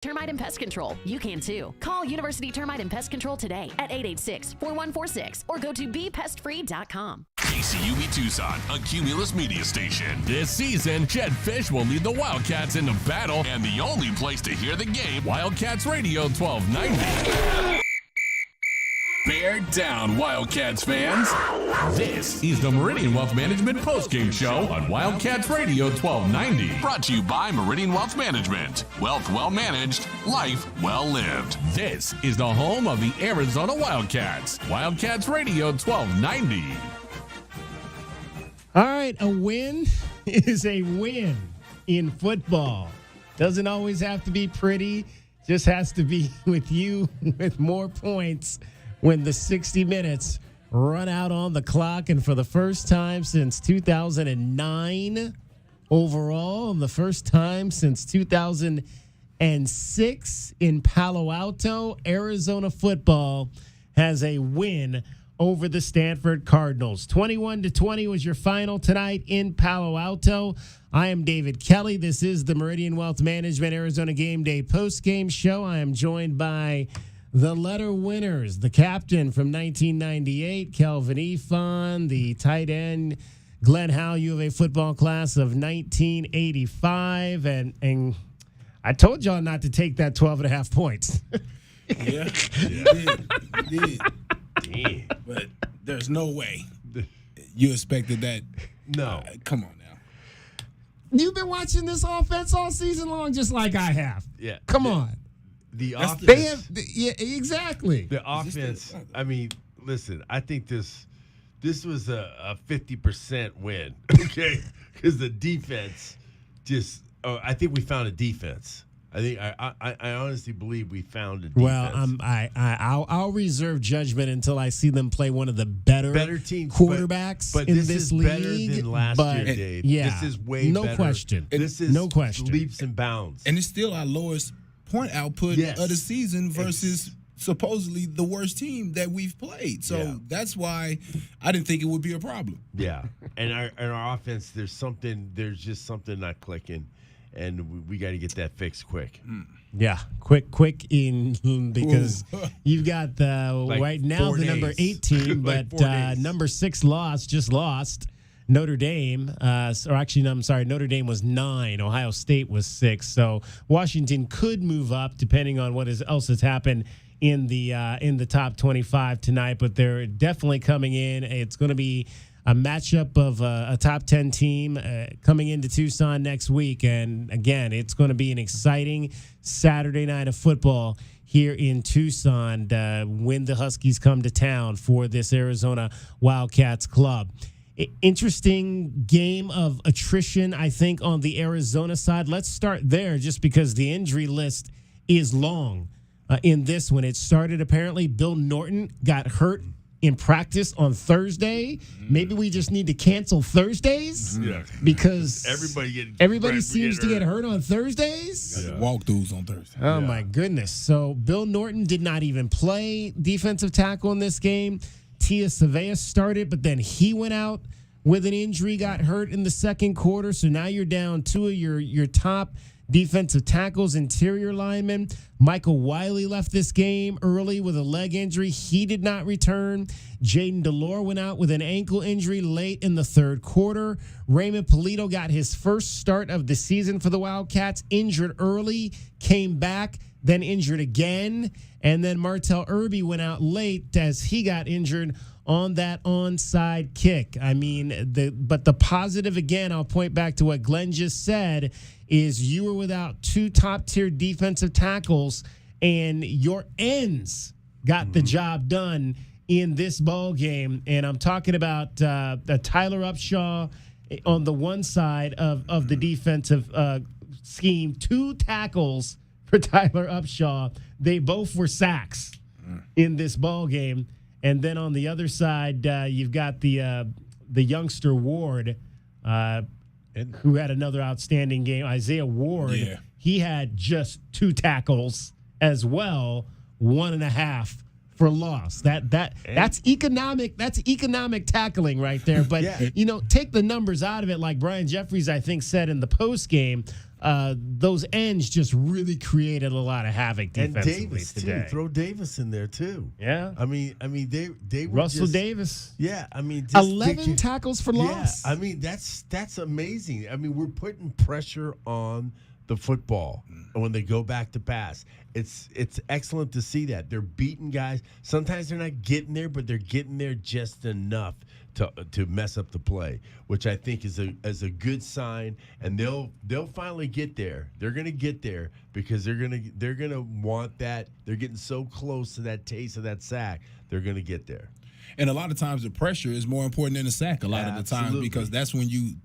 Termite and Pest Control. You can too. Call University Termite and Pest Control today at 886-4146 or go to bepestfree.com. KCUB Tucson, a Cumulus media station. This season, Jed Fish will lead the Wildcats into battle, And the only place to hear the game, Wildcats Radio 1290. bear down, Wildcats fans. This is the Meridian Wealth Management postgame show on Wildcats Radio 1290. Brought to you by Meridian Wealth Management. Wealth well managed, life well lived. This is the home of the Arizona Wildcats. Wildcats Radio 1290. All right, a win is a win in football. Doesn't always have to be pretty, just has to be with you with more points when the 60 minutes run out on the clock. And for the first time since 2009 overall, and the first time since 2006 in Palo Alto, Arizona football has a win over the Stanford Cardinals. 21-20 was your final tonight in Palo Alto. I am David Kelly. This is the Meridian Wealth Management Arizona Game Day postgame show. I am joined by the letter winners, the captain from 1998, Kelvin Efon, the tight end, Glenn Howe, U of A football class of 1985. And I told y'all not to take that 12.5 points. Yeah, you did. Yeah. But there's no way you expected that. No. Come on now. You've been watching this offense all season long, just like I have. Yeah. Come on. The offense. They have, yeah, exactly. The offense. I mean, listen. I think this was a 50% win. Okay, because the defense just. Oh, I think we found a defense. I honestly believe we found a defense. Well, I'll reserve judgment until I see them play one of the better teams, quarterbacks but in this this is league. better than last year, Dave. Yeah, this is way no better. question. This is no question. leaps and bounds. And it's still our lowest point output Yes. of the season versus supposedly the worst team that we've played. So Yeah. that's why I didn't think it would be a problem. Yeah, and our offense, there's just something not clicking, and we got to get that fixed quick. Yeah, quick in because you've got right now 4 the number days. 18, Like but 4 days. number 6 just lost. Notre Dame, or actually, no, I'm sorry, Notre Dame was 9. Ohio State was 6. So Washington could move up depending on what else has happened in the top 25 tonight. But they're definitely coming in. It's going to be a matchup of a top 10 team coming into Tucson next week. And again, it's going to be an exciting Saturday night of football here in Tucson when the Huskies come to town for this Arizona Wildcats club. Interesting game of attrition, I think, on the Arizona side. Let's start there just because the injury list is long in this one. It started apparently Bill Norton got hurt in practice on Thursday. Maybe we just need to cancel Thursdays because everybody seems to get hurt on Thursdays. Yeah. Walkthroughs on Thursday. Oh, my goodness. So Bill Norton did not even play defensive tackle in this game. Tia Savea started, but then he went out with an injury, got hurt in the second quarter. So now you're down 2 of your top defensive tackles, interior linemen. Michael Wiley left this game early with a leg injury. He did not return. Jaden Delore went out with an ankle injury late in the third quarter. Raymond Polito got his first start of the season for the Wildcats, injured early, came back, then injured again. And then Martell Irby went out late as he got injured on that onside kick. I mean, but the positive, again, I'll point back to what Glenn just said, is you were without 2 top-tier defensive tackles, and your ends got the job done in this ball game. And I'm talking about Tyler Upshaw on the one side of the defensive scheme. 2 tackles for Tyler Upshaw. They both were sacks in this ball game. And then on the other side, you've got the youngster Ward, who had another outstanding game. Isaiah Ward, he had just 2 tackles as well, 1.5 for loss. That's economic tackling right there. But take the numbers out of it, like Brian Jeffries, I think, said in the post game. Those ends just really created a lot of havoc defensively and Davis today. Too. Throw Davis in there too. Yeah, I mean they were Russell just, Davis. Yeah, I mean 11 tackles for loss. Yeah, I mean that's amazing. I mean we're putting pressure on the football when they go back to pass. It's excellent to see that they're beating guys. Sometimes they're not getting there, but they're getting there just enough to mess up the play, which I think is a good sign. And they'll finally get there. They're gonna get there because they're gonna want that. They're getting so close to that taste of that sack. They're gonna get there. And a lot of times the pressure is more important than the sack a lot of the time, because that's when you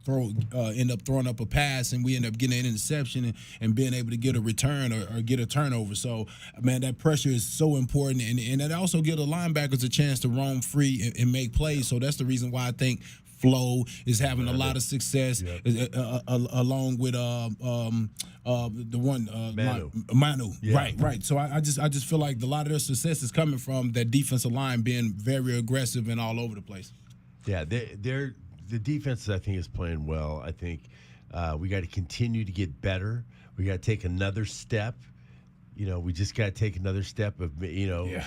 end up throwing up a pass and we end up getting an interception and being able to get a return or get a turnover. So, man, that pressure is so important. And that also gives the linebackers a chance to roam free and make plays. So that's the reason why I think Flo is having a lot of success, along with the one Manu. Yeah. Right. So I just feel like a lot of their success is coming from that defensive line being very aggressive and all over the place. Yeah, the defense I think is playing well. I think we got to continue to get better. We got to take another step. We just got to take another step of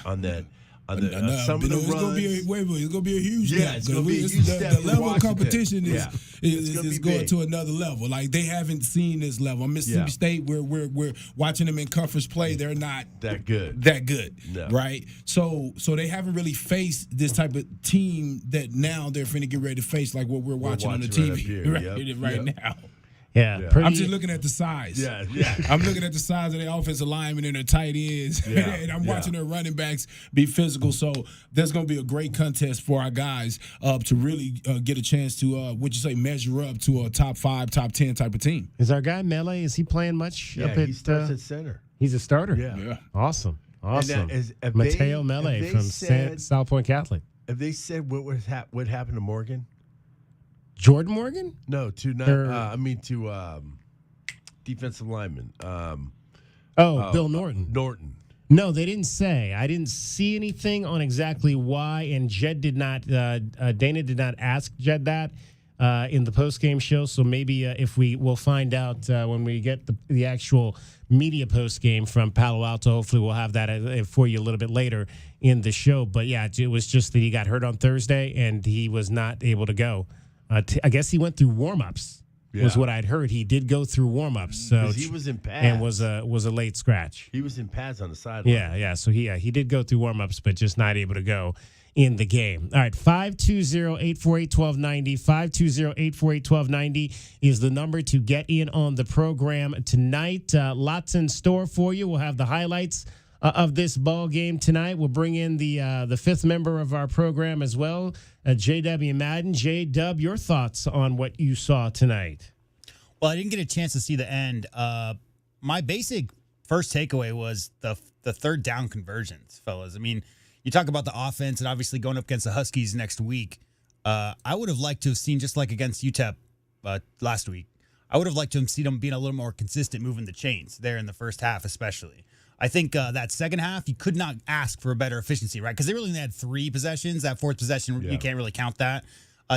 on that. Some of the it's runs. It's gonna be a huge step. It's gonna be a huge step. The level of competition is going big. to another level. Like they haven't seen this level. Mississippi State, we're watching them in conference play. They're not that good. No. Right? So they haven't really faced this type of team that now they're finna get ready to face, like what we're watching on the TV right now. Yeah. I'm just looking at the size. Yeah. I'm looking at the size of their offensive linemen and their tight ends, and I'm watching their running backs be physical. So there's going to be a great contest for our guys to really get a chance to, measure up to a top 5, top 10 type of team. Is our guy Mele? Is he playing much? Yeah, up he starts at center. He's a starter. Yeah. Awesome. Now, Mateo Mele from South Point Catholic. Have they said what happened to Morgan? Jordan Morgan? No, to defensive lineman. Bill Norton. Norton. No, they didn't say. I didn't see anything on exactly why, and Jed did not. Dana did not ask Jed that in the postgame show. So maybe if we'll find out when we get the actual media postgame from Palo Alto. Hopefully, we'll have that for you a little bit later in the show. But yeah, it was just that he got hurt on Thursday and he was not able to go. I guess he went through warm-ups, was what I'd heard. He did go through warm-ups. So he was in pads. And was a late scratch. He was in pads on the sideline. Yeah. So he did go through warm-ups, but just not able to go in the game. All right, 520-848-1290. 520-848-1290 is the number to get in on the program tonight. Lots in store for you. We'll have the highlights of this ball game tonight. We'll bring in the fifth member of our program as well, J.W. Madden. J.W., your thoughts on what you saw tonight? Well, I didn't get a chance to see the end. My basic first takeaway was the third down conversions, fellas. I mean, you talk about the offense and obviously going up against the Huskies next week. I would have liked to have seen, just like against UTEP last week, I would have liked to have seen them being a little more consistent moving the chains there in the first half especially. I think that second half, you could not ask for a better efficiency, right? Because they really only had 3 possessions. That fourth possession, you can't really count that.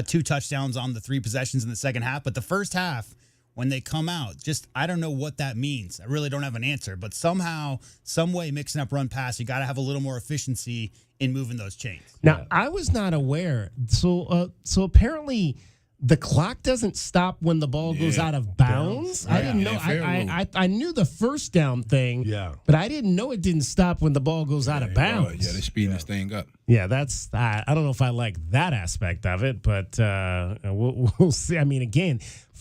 2 touchdowns on the 3 possessions in the second half. But the first half, when they come out, I don't know what that means. I really don't have an answer. But somehow, some way, mixing up run pass, you got to have a little more efficiency in moving those chains. Now, I was not aware. So apparently the clock doesn't stop when the ball goes out of bounds. I didn't know. I knew the first down thing, but I didn't know it didn't stop when the ball goes out of bounds. They're speeding this thing up. Yeah, that's I don't know if I like that aspect of it, but we'll see. I mean, again,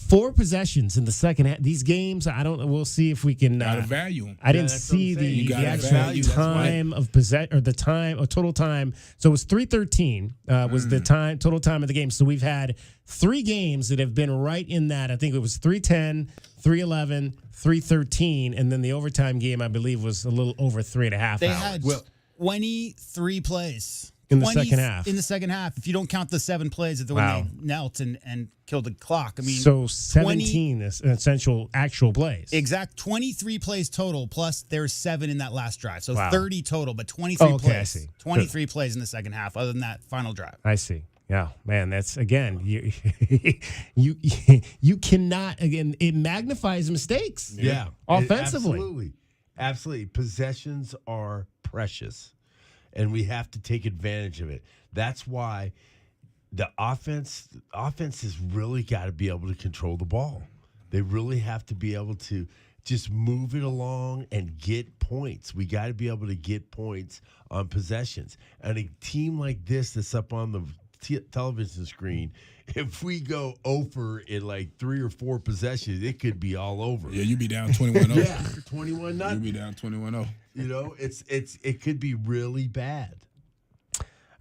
4 possessions in the second half. These games, we'll see if we can. Gotta value them. I didn't see the actual time of possession or the time or total time. So it was 3:13 was the total time of the game. So we've had 3 games that have been right in that. I think it was 3:10, 3:11, 3:13, and then the overtime game I believe was a little over 3.5 hours. They had 23 plays in the second half. In the second half, if you don't count the 7 plays when Wow. they knelt and killed the clock. I mean, So 17 is actual plays. Exact 23 plays total, plus there's 7 in that last drive. So Wow. 30 total, but 23 Oh, okay, I plays. see. 23 plays in the second half, other than that final drive. I see. Yeah, man, that's again, you cannot, again, it magnifies mistakes. Yeah. Offensively. Absolutely. Possessions are precious, and we have to take advantage of it. That's why the offense has really got to be able to control the ball. They really have to be able to just move it along and get points. We got to be able to get points on possessions. And a team like this that's up on the television screen, if we go over in like 3 or 4 possessions, it could be all over. Yeah, you be down 21-0. Yeah, 21-0. You be down 21-0. You know, it could be really bad.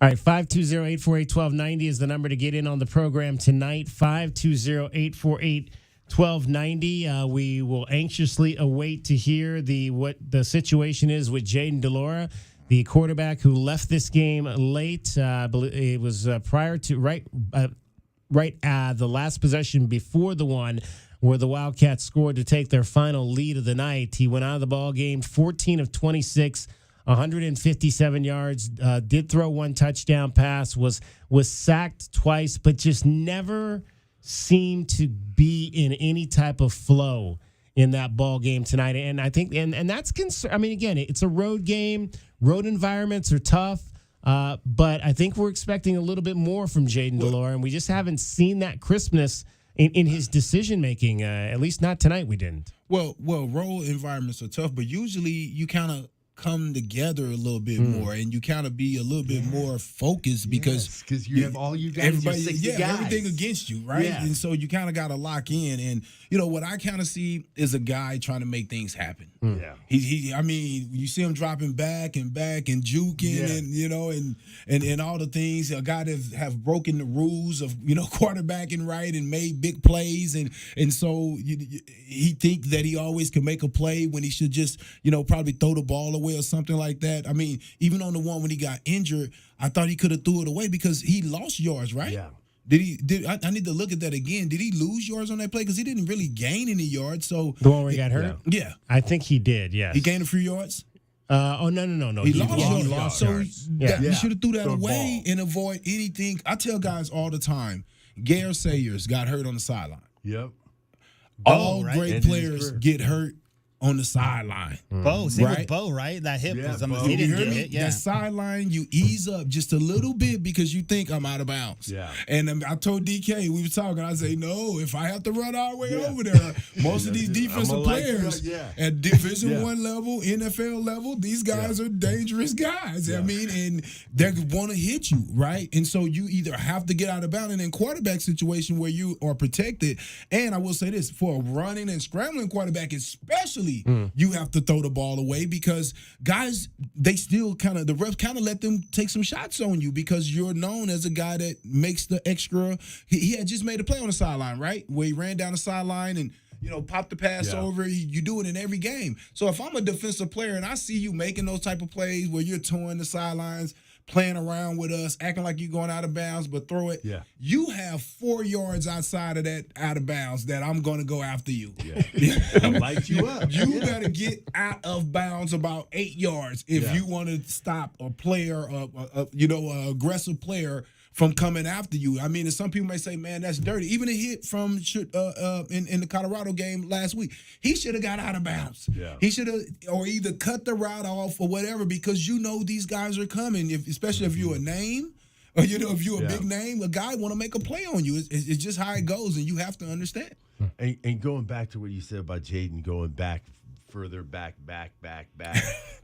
All right, 520-848-1290 is the number to get in on the program tonight. 520-848-1290. We will anxiously await to hear what the situation is with Jaden DeLora, the quarterback who left this game late. I believe it was prior to the last possession before the one where the Wildcats scored to take their final lead of the night. He went out of the ball game 14 of 26. 157 yards, did throw 1 touchdown pass, was sacked twice, but just never seemed to be in any type of flow in that ball game tonight. And I think, and that's concern. I mean, again, it's a road game. Road environments are tough, but I think we're expecting a little bit more from Jaden DeLora, and we just haven't seen that crispness in his decision making. At least not tonight. We didn't. Well, road environments are tough, but usually you kind of come together a little bit more, and you kind of be a little bit more focused because you have all you guys, everybody, 60 guys. everything against you, right? Yeah. And so you kind of got to lock in. And what I kind of see is a guy trying to make things happen. Yeah, I mean, you see him dropping back and juking, and all the things. A guy that have broken the rules of quarterbacking right and made big plays, and so he think that he always can make a play when he should just probably throw the ball away or something like that. I mean, even on the one when he got injured, I thought he could have threw it away because he lost yards, right? Yeah. I need to look at that again. Did he lose yards on that play? Because he didn't really gain any yards. So The one where he got hurt? Yeah. I think he did, yes. He gained a few yards? No. He lost lost So yards. you should have threw that Throw the away ball. and avoid anything. I tell guys all the time, Gare Sayers got hurt on the sideline. Yep. All right? great Ended his players career. get hurt on the sideline. Bo, same Right. with Bo, right? That hip Yeah, was on the Bo. he You didn't hear get me? it. Yeah. That sideline, you ease up just a little bit because you think I'm out of bounds. Yeah. And I told DK, we were talking, I say, no, if I have to run all the way over there, most of these defensive I'ma like players that, yeah. at Division Yeah. I level, NFL level, these guys are dangerous guys. I mean, and they want to hit you, right? And so you either have to get out of bounds, and in quarterback situation where you are protected, and I will say this, for a running and scrambling quarterback especially, you have to throw the ball away because guys, they still the refs kind of let them take some shots on you because you're known as a guy that makes the extra. He had just made a play on the sideline, right? Where he ran down the sideline and popped the pass over. You do it in every game. So if I'm a defensive player and I see you making those type of plays where you're towing the sidelines, playing around with us, acting like you're going out of bounds, but throw it. Yeah. You have 4 yards outside of that out of bounds that I'm going to go after you. I'll light you up. You better get out of bounds about 8 yards if you want to stop a player, a aggressive player from coming after you. I mean, and some people may say, man, that's dirty. Even a hit from in the Colorado game last week, he should have got out of bounds. Yeah. He should have, or either cut the route off or whatever, because these guys are coming. Especially if you're a name, or if you're a big name, a guy want to make a play on you. It's just how it goes, and you have to understand. And going back to what you said about Jaden going back further back, and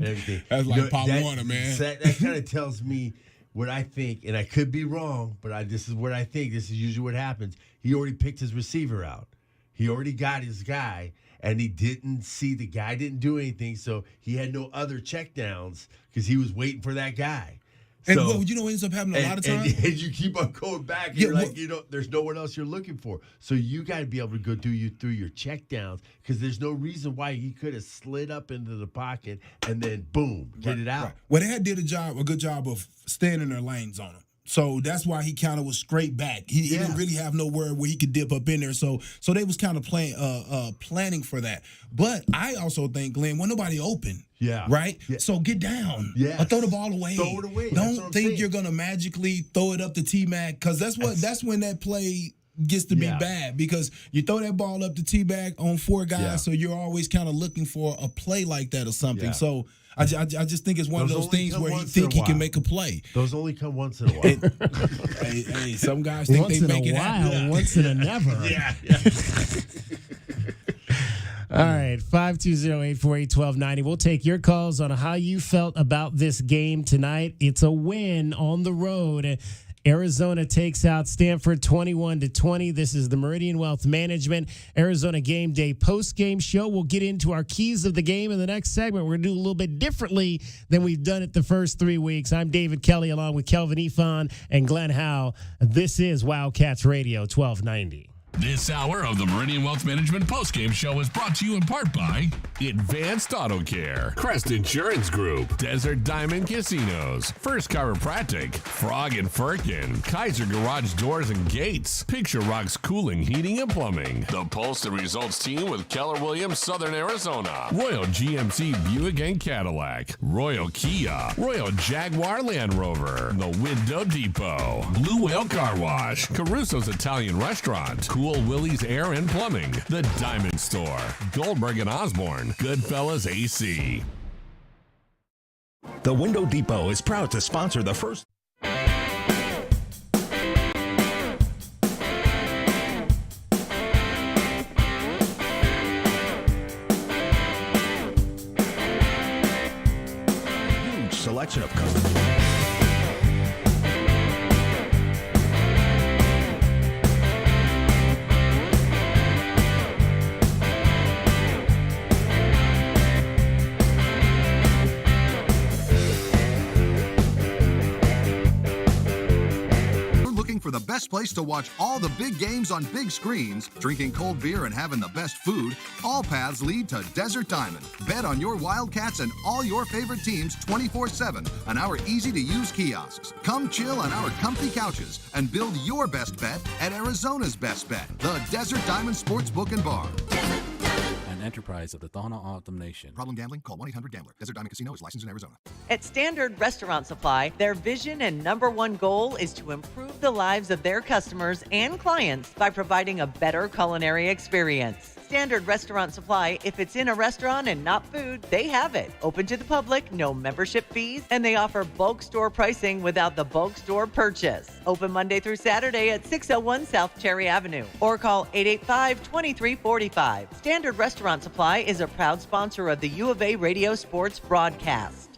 everything. That's like Pop Warner, man. That kind of tells me what I think, and I could be wrong, but this is what I think. This is usually what happens. He already picked his receiver out. He already got his guy, and he didn't see the guy didn't do anything, so he had no other checkdowns because he was waiting for that guy. And So- what ends up happening a lot of times? And you keep on going back. And Yeah, you're like, there's no one else you're looking for. So you got to be able to go through your check downs because there's no reason why he could have slid up into the pocket and then boom, get it out. Right. Well, they did a good job of staying in their lanes on him. So that's why he kind of was straight back. He didn't really have nowhere where he could dip up in there. So they was kind of planning for that. But I also think, Glenn, when nobody open. Yeah. Right? Yeah. So get down. Yes. Or throw the ball away. Throw it away. That's what I'm Don't think saying. you're gonna magically throw it up to T-Mac, because that's when that play gets to be bad, because you throw that ball up to T-Mac on 4 guys, so you're always kind of looking for a play like that or something. Yeah. So I just think it's one of those only things come where he once think in a he can while. make a play. Those only come once in a while. Hey, some guys think Once they in make a it while, happen. once in a never. yeah. All right, 520-848-1290. We'll take your calls on how you felt about this game tonight. It's a win on the road. Arizona takes out Stanford 21-20. This is the Meridian Wealth Management Arizona Game Day post-game show. We'll get into our keys of the game in the next segment. We're going to do a little bit differently than we've done it the first 3 weeks. I'm David Kelly along with Kelvin Ifan and Glenn Howe. This is Wildcats Radio 1290. This hour of the Meridian Wealth Management postgame show is brought to you in part by Advanced Auto Care, Crest Insurance Group, Desert Diamond Casinos, First Chiropractic, Frog and Firkin, Kaiser Garage Doors and Gates, Picture Rocks Cooling, Heating and Plumbing, the Pulse the Results team with Keller Williams, Southern Arizona, Royal GMC Buick and Cadillac, Royal Kia, Royal Jaguar Land Rover, the Window Depot, Blue Whale Car Wash, Caruso's Italian Restaurant, Cool Willie's Air and Plumbing, The Diamond Store, Goldberg and Osborne, Goodfellas AC. The Window Depot is proud to sponsor the first. Huge selection of customers. For the best place to watch all the big games on big screens, drinking cold beer and having the best food, all paths lead to Desert Diamond. Bet on your Wildcats and all your favorite teams 24/7 on our easy-to-use kiosks. Come chill on our comfy couches and build your best bet at Arizona's best bet, the Desert Diamond Sportsbook and Bar. An enterprise of the Thana Autumn Nation. Problem gambling? Call 1-800-GAMBLER. Desert Diamond Casino is licensed in Arizona. At Standard Restaurant Supply, their vision and #1 goal is to improve the lives of their customers and clients by providing a better culinary experience. Standard Restaurant Supply, if it's in a restaurant and not food, they have it. Open to the public, no membership fees, and they offer bulk store pricing without the bulk store purchase. Open Monday through Saturday at 601 South Cherry Avenue or call 885-2345. Standard Restaurant Supply is a proud sponsor of the U of A Radio Sports broadcast.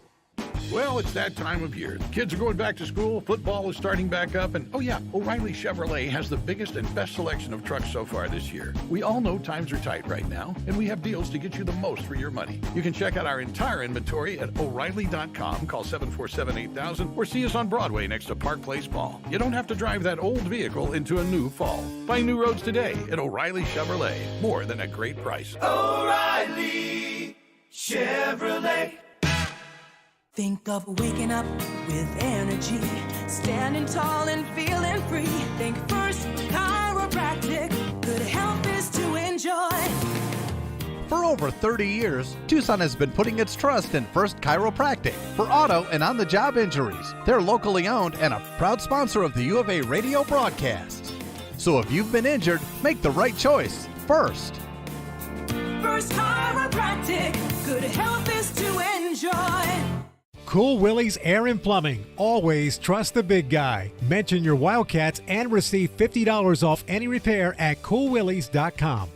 Well, it's that time of year. The kids are going back to school, football is starting back up, and oh yeah, O'Reilly Chevrolet has the biggest and best selection of trucks so far this year. We all know times are tight right now, and we have deals to get you the most for your money. You can check out our entire inventory at O'Reilly.com, call 747-8000, or see us on Broadway next to Park Place Mall. You don't have to drive that old vehicle into a new fall. Find new roads today at O'Reilly Chevrolet. More than a great price. O'Reilly Chevrolet. Think of waking up with energy, standing tall and feeling free. Think First Chiropractic, good health is to enjoy. For over 30 years, Tucson has been putting its trust in First Chiropractic for auto and on-the-job injuries. They're locally owned and a proud sponsor of the U of A radio broadcasts. So if you've been injured, make the right choice first. First Chiropractic, good health is to enjoy. Cool Willie's Air and Plumbing. Always trust the big guy. Mention your Wildcats and receive $50 off any repair at coolwillies.com.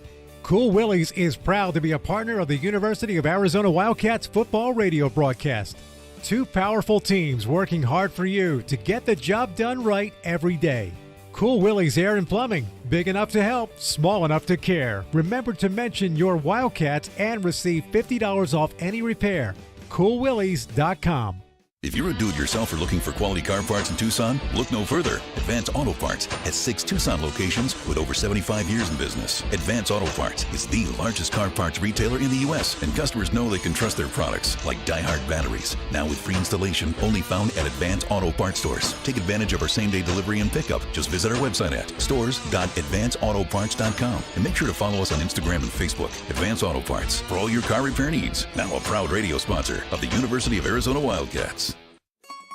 Cool Willie's is proud to be a partner of the University of Arizona Wildcats football radio broadcast. 2 powerful teams working hard for you to get the job done right every day. Cool Willie's Air and Plumbing. Big enough to help, small enough to care. Remember to mention your Wildcats and receive $50 off any repair. coolwillies.com. If you're a do-it-yourselfer looking for quality car parts in Tucson, look no further. Advance Auto Parts has 6 Tucson locations with over 75 years in business. Advance Auto Parts is the largest car parts retailer in the U.S., and customers know they can trust their products, like Die-Hard batteries. Now with free installation, only found at Advance Auto Parts stores. Take advantage of our same-day delivery and pickup. Just visit our website at stores.advanceautoparts.com and make sure to follow us on Instagram and Facebook. Advance Auto Parts for all your car repair needs. Now a proud radio sponsor of the University of Arizona Wildcats.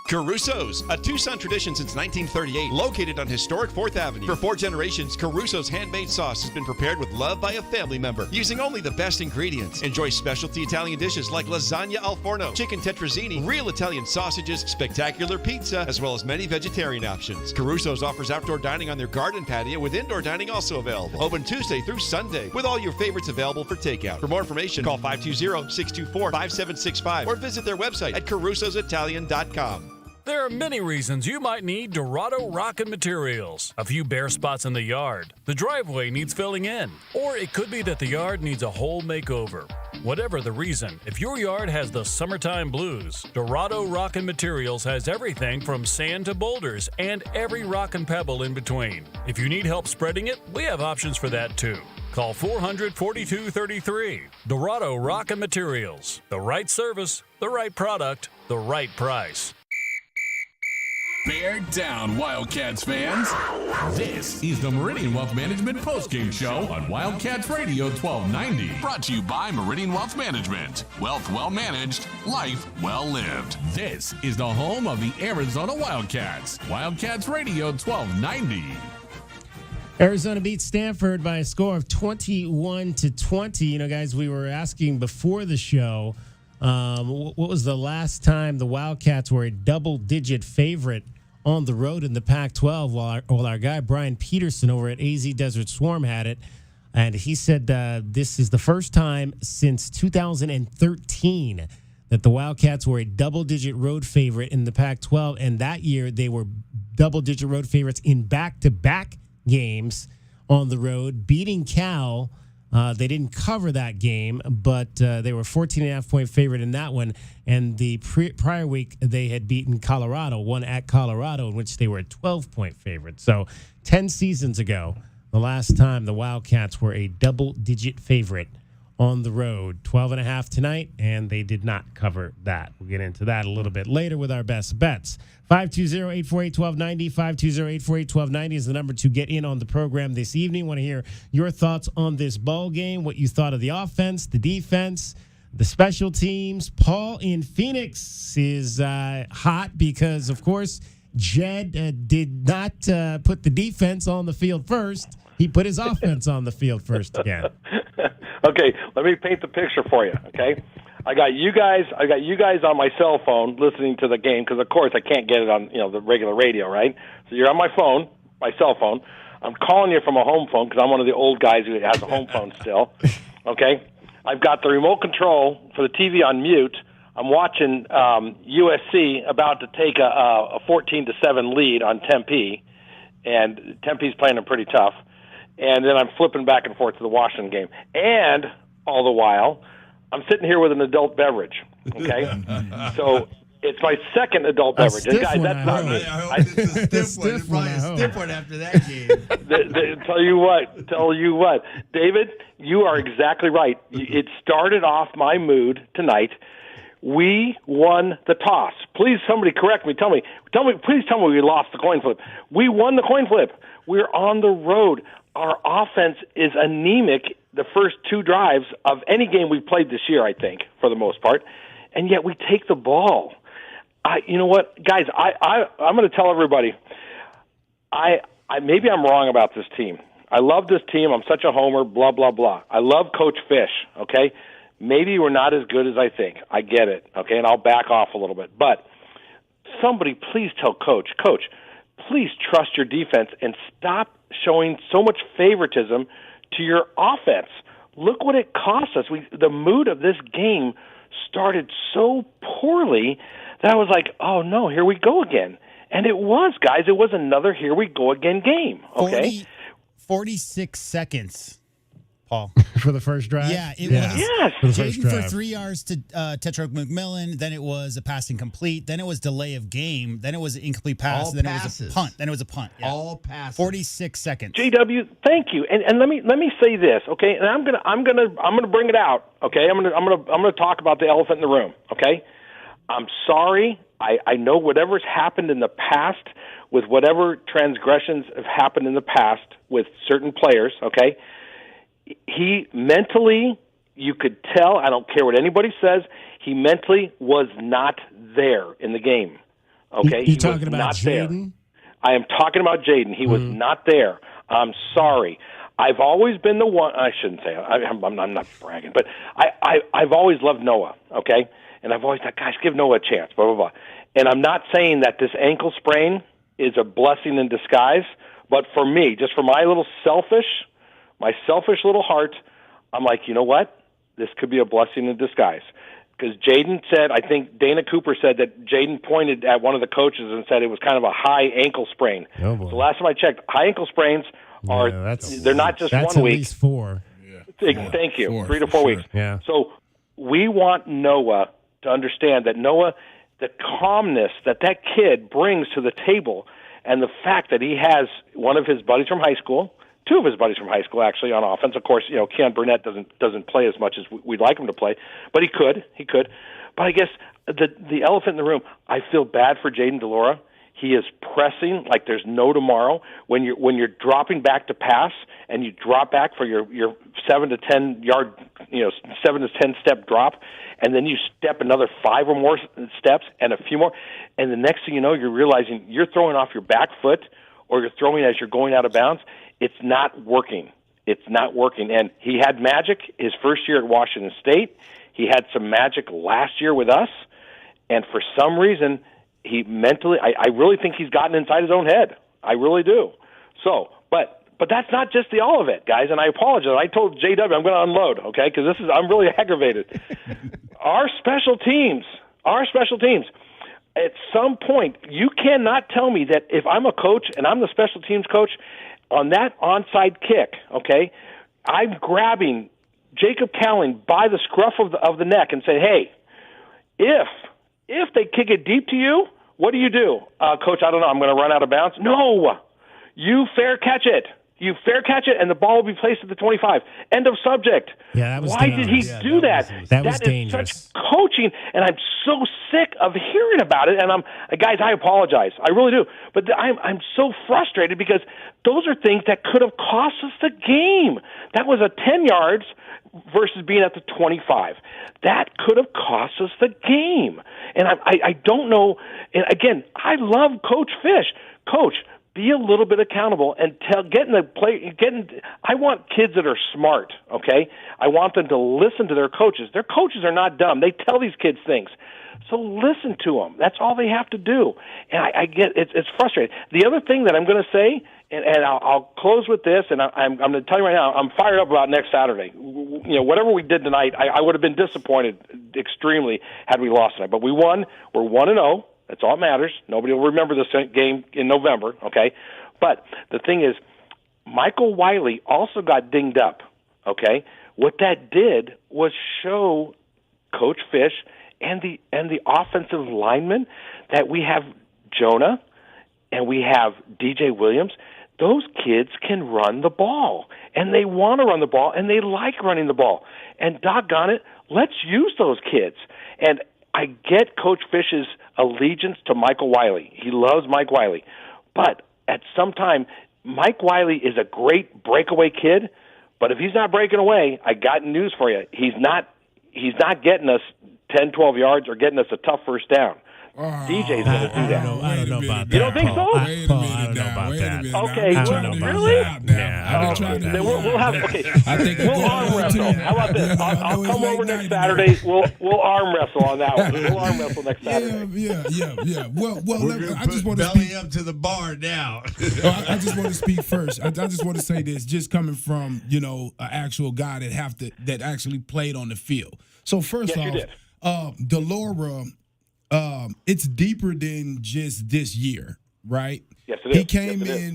Caruso's, a Tucson tradition since 1938, located on historic 4th Avenue. For 4 generations, Caruso's handmade sauce has been prepared with love by a family member, using only the best ingredients. Enjoy specialty Italian dishes like lasagna al forno, chicken tetrazzini, real Italian sausages, spectacular pizza, as well as many vegetarian options. Caruso's offers outdoor dining on their garden patio, with indoor dining also available. Open Tuesday through Sunday, with all your favorites available for takeout. For more information, call 520-624-5765 or visit their website at carusositalian.com. There are many reasons you might need Dorado Rockin' Materials. A few bare spots in the yard, the driveway needs filling in, or it could be that the yard needs a whole makeover. Whatever the reason, if your yard has the summertime blues, Dorado Rockin' Materials has everything from sand to boulders and every rock and pebble in between. If you need help spreading it, we have options for that too. Call 400-4233. Dorado Rockin' Materials. The right service, the right product, the right price. Bear down, Wildcats fans. This is the Meridian Wealth Management postgame show on Wildcats Radio 1290. Brought to you by Meridian Wealth Management. Wealth well managed, life well lived. This is the home of the Arizona Wildcats. Wildcats Radio 1290. Arizona beats Stanford by a score of 21-20. You know, guys, we were asking before the show, what was the last time the Wildcats were a double-digit favorite on the road in the Pac-12? While our guy Brian Peterson over at AZ Desert Swarm had it, and he said this is the first time since 2013 that the Wildcats were a double-digit road favorite in the Pac-12, and that year they were double-digit road favorites in back-to-back games on the road, beating Cal. They didn't cover that game, but they were 14.5-point favorite in that one. And the prior week, they had beaten Colorado, one at Colorado, in which they were a 12-point favorite. So 10 seasons ago, the last time the Wildcats were a double-digit favorite on the road. 12.5 tonight, and they did not cover that. We'll get into that a little bit later with our best bets. 520-848-1290, 520-848-1290 is the number to get in on the program this evening. Want to hear your thoughts on this ball game, what you thought of the offense, the defense, the special teams. Paul in Phoenix is hot because, of course, Jed did not put the defense on the field first. He put his offense on the field first again. Okay, let me paint the picture for you, okay? I got you guys on my cell phone listening to the game because, of course, I can't get it on the regular radio, right? So you're on my phone, my cell phone. I'm calling you from a home phone because I'm one of the old guys who has a home phone still, okay? I've got the remote control for the TV on mute. I'm watching USC about to take a 14-7 lead on Tempe, and Tempe's playing them pretty tough. And then I'm flipping back and forth to the Washington game. And all the while, I'm sitting here with an adult beverage, okay? So it's my second adult beverage. And guys, that's not me. I hope it's a stiff one. It's probably a stiff one after that game. Tell you what. David, you are exactly right. It started off my mood tonight. We won the toss. Please, somebody correct me. Please tell me we lost the coin flip. We won the coin flip. We're on the road. Our offense is anemic the first 2 drives of any game we've played this year, I think, for the most part, and yet we take the ball. You know what, guys? I'm going to tell everybody. Maybe I'm wrong about this team. I love this team. I'm such a homer. Blah blah blah. I love Coach Fish. Okay, maybe we're not as good as I think. I get it. Okay, and I'll back off a little bit. But somebody, please tell Coach, please trust your defense and stop showing so much favoritism to your offense. Look what it cost us. The mood of this game started so poorly that I was like, oh, no, here we go again. And it was, guys. It was another here we go again game. Okay, 46 seconds Paul. For the first drive? Yeah, it Yeah. was Yes. For the first Jaden for drive. 3 yards to Tetrarch McMillan. Then it was a pass incomplete. Then it was delay of game. Then it was an incomplete pass. All then it was passes. a punt. Then it was a punt. Yeah. All passes. 46 seconds. JW, thank you. And let me say this, okay? And I'm gonna bring it out, okay? I'm gonna talk about the elephant in the room, okay? I'm sorry. I know whatever's happened in the past with whatever transgressions have happened in the past with certain players, okay? He mentally, you could tell, I don't care what anybody says, he mentally was not there in the game. Okay? You talking about Jaden? I am talking about Jaden. He was not there. I'm sorry. I've always been the one, I shouldn't say, I'm not bragging, but I've always loved Noah, okay? And I've always thought, gosh, give Noah a chance, blah, blah, blah. And I'm not saying that this ankle sprain is a blessing in disguise, but for me, just for my selfish little heart, I'm like, you know what? This could be a blessing in disguise. Because Jaden said, I think Dana Cooper said that Jaden pointed at one of the coaches and said it was kind of a high ankle sprain. Oh, boy. So last time I checked, high ankle sprains are, they're not just 1 week. That's at least 4. Thank you. 3 to 4 weeks. Yeah. So we want Noah to understand that Noah, the calmness that kid brings to the table, and the fact that he has one of his buddies from high school, 2 of his buddies from high school actually on offense. Of course, Keon Burnett doesn't play as much as we'd like him to play, but he could. But I guess the elephant in the room, I feel bad for Jaden DeLaura. He is pressing like there's no tomorrow. When you're dropping back to pass and you drop back for your 7 to 10 yard, 7 to 10 step drop, and then you step another 5 or more steps and a few more, and the next thing you know, you're realizing you're throwing off your back foot or you're throwing as you're going out of bounds. It's not working. And he had magic his first year at Washington State. He had some magic last year with us, and for some reason, he mentally, I really think he's gotten inside his own head. I really do. So, but that's not just the all of it, guys. And I apologize. I told JW I'm going to unload, okay? Because I'm really aggravated. Our special teams. At some point, you cannot tell me that if I'm a coach and I'm the special teams coach, on that onside kick, okay, I'm grabbing Jacob Cowling by the scruff of the neck and say, hey, if they kick it deep to you, what do you do? Coach, I don't know. I'm going to run out of bounds. No, you fair catch it. And the ball will be placed at the 25. End of subject. Yeah, that was Why did he do that? That was is dangerous. Such coaching, and I'm so sick of hearing about it. And guys, I apologize. I really do. But I'm so frustrated because those are things that could have cost us the game. That was a 10 yards versus being at the 25. That could have cost us the game. And I don't know. And again, I love Coach Fish. Coach, be a little bit accountable and I want kids that are smart, okay? I want them to listen to their coaches. Their coaches are not dumb. They tell these kids things. So listen to them. That's all they have to do. And I get it's frustrating. The other thing that I'm going to say, and I'll close with this, and I'm going to tell you right now, I'm fired up about next Saturday. Whatever we did tonight, I would have been disappointed extremely had we lost tonight. But we won. We're 1-0. That's all that matters. Nobody will remember this game in November, okay? But the thing is, Michael Wiley also got dinged up, okay? What that did was show Coach Fish and the offensive linemen that we have Jonah and we have DJ Williams. Those kids can run the ball, and they want to run the ball, and they like running the ball. And doggone it, let's use those kids. And I get Coach Fish's allegiance to Michael Wiley. He loves Mike Wiley. But at some time, Mike Wiley is a great breakaway kid, but if he's not breaking away, I got news for you. He's not getting us 10, 12 yards or getting us a tough first down. DJ's going to do that. I don't know about that. You don't think so? Paul, I don't know about that. Okay, I don't know about really? that. Then we'll have. Okay, I think we'll arm wrestle. How about this? I'll come over next Saturday. We'll arm wrestle on that one. We'll arm wrestle next Saturday. Yeah. Well, I just want to belly speak up to the bar now. I just want to speak first. I just want to say this, just coming from an actual guy that actually played on the field. So first off, DeLaura. It's deeper than just this year, right? Yes, it is.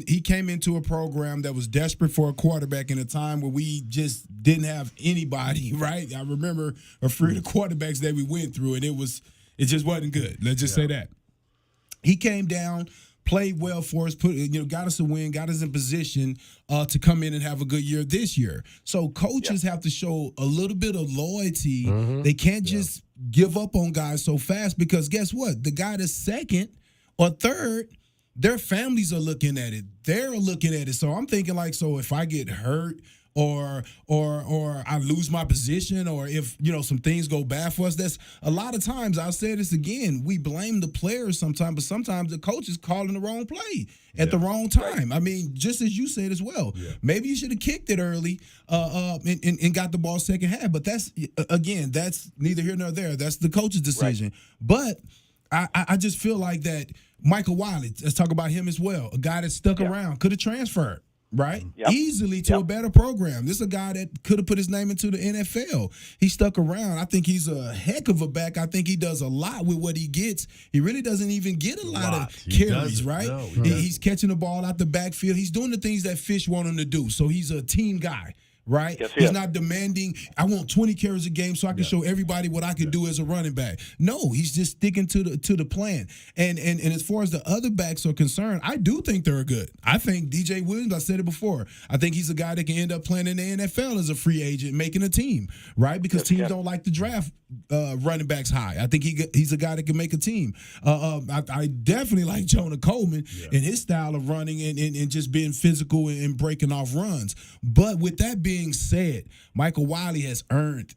He came into a program that was desperate for a quarterback in a time where we just didn't have anybody, right? I remember a few of the quarterbacks that we went through, and it just wasn't good. Let's just say that. He came down, played well for us, got us a win, got us in position to come in and have a good year this year. So coaches have to show a little bit of loyalty. They can't just give up on guys so fast, because guess what? The guy that's second or third, their families are looking at it. They're looking at it. So I'm thinking so if I get hurt or I lose my position, or if, some things go bad for us, that's a lot of times, I'll say this again, we blame the players sometimes, but sometimes the coach is calling the wrong play at the wrong time. Right. I mean, just as you said as well, maybe you should have kicked it early and got the ball second half. But that's neither here nor there. That's the coach's decision. Right. But I just feel like that Michael Wiley, let's talk about him as well, a guy that stuck around, could have transferred. Right? Easily to a better program. This is a guy that could have put his name into the NFL. He stuck around. I think he's a heck of a back. I think he does a lot with what he gets. He really doesn't even get a lot of carries, right? No, he's catching the ball out the backfield. He's doing the things that Fish want him to do. So he's a team guy. Right? Yes, he's not demanding, I want 20 carries a game so I can show everybody what I can do as a running back. No, he's just sticking to the plan. And as far as the other backs are concerned, I do think they're good. I think DJ Williams, I said it before, I think he's a guy that can end up playing in the NFL as a free agent, making a team, right? Because teams don't like to draft running backs high. I think he's a guy that can make a team. I definitely like Jonah Coleman and his style of running and just being physical and breaking off runs. But with that being said, Michael Wiley has earned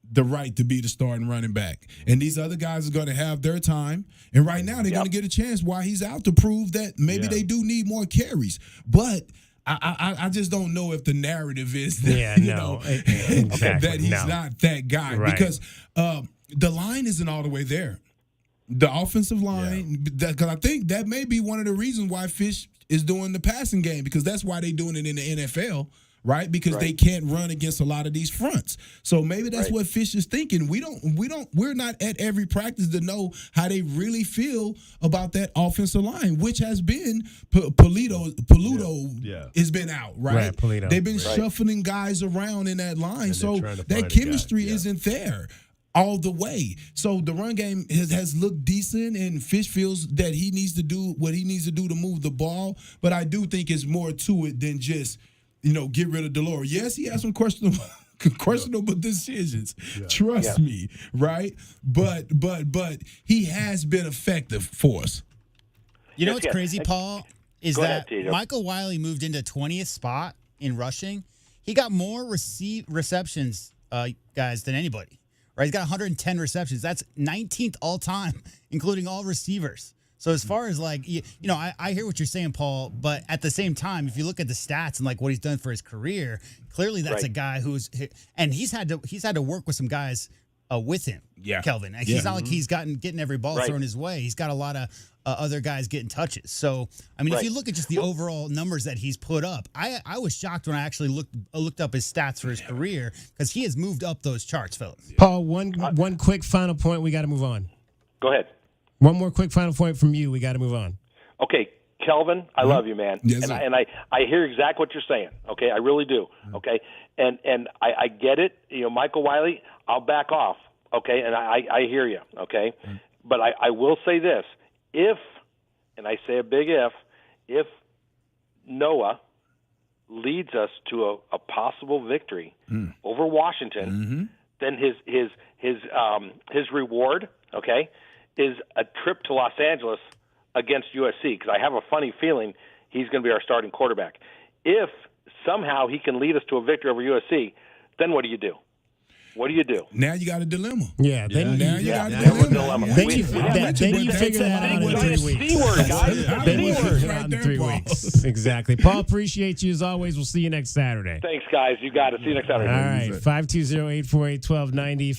the right to be the starting running back. And these other guys are going to have their time. And right now they're going to get a chance while he's out to prove that maybe they do need more carries. But I just don't know if the narrative is that, that he's not that guy. Right. Because the line isn't all the way there. The offensive line, because I think that may be one of the reasons why Fish is doing the passing game, because that's why they're doing it in the NFL. Right, because they can't run against a lot of these fronts. So maybe that's what Fish is thinking. We're not at every practice to know how they really feel about that offensive line, which has been Paluto has been out, right? Polito. They've been shuffling guys around in that line, so that chemistry isn't there all the way. So the run game has looked decent, and Fish feels that he needs to do what he needs to do to move the ball. But I do think it's more to it than just get rid of Delore. Yes, he has some questionable decisions. Trust me, right? But he has been effective for us. You know what's crazy, Paul, is that Michael Wiley moved into 20th spot in rushing. He got more receptions, guys, than anybody. Right? He's got 110 receptions. That's 19th all time, including all receivers. So as far as I hear what you're saying, Paul, but at the same time, if you look at the stats and what he's done for his career, clearly that's a guy and he's had to work with some guys with him. Yeah, Kelvin. He's not like he's getting every ball thrown his way. He's got a lot of other guys getting touches. So I mean, if you look at just the overall numbers that he's put up, I was shocked when I actually looked up his stats for his career, because he has moved up those charts, fellas. Paul, one quick final point. We got to move on. Go ahead. One more quick final point from you. We got to move on. Okay, Kelvin, I love you, man. Yes, and I hear exactly what you're saying. Okay, I really do. Okay, and I get it. Michael Wiley, I'll back off. Okay, and I hear you. Okay, but I will say this: if, and I say a big if Noah leads us to a possible victory over Washington, then his reward, okay, is a trip to Los Angeles against USC, because I have a funny feeling he's going to be our starting quarterback. If somehow he can lead us to a victory over USC, then what do you do? What do you do? Now you got a dilemma. Yeah. Then now you got a dilemma. Then you figure that out in 3 weeks. C-word, guys. Then you figure it out in 3 weeks. Exactly. Paul, appreciate you as always. We'll see you next Saturday. Thanks, guys. You got it. See you next Saturday. All right. 520-848-1290.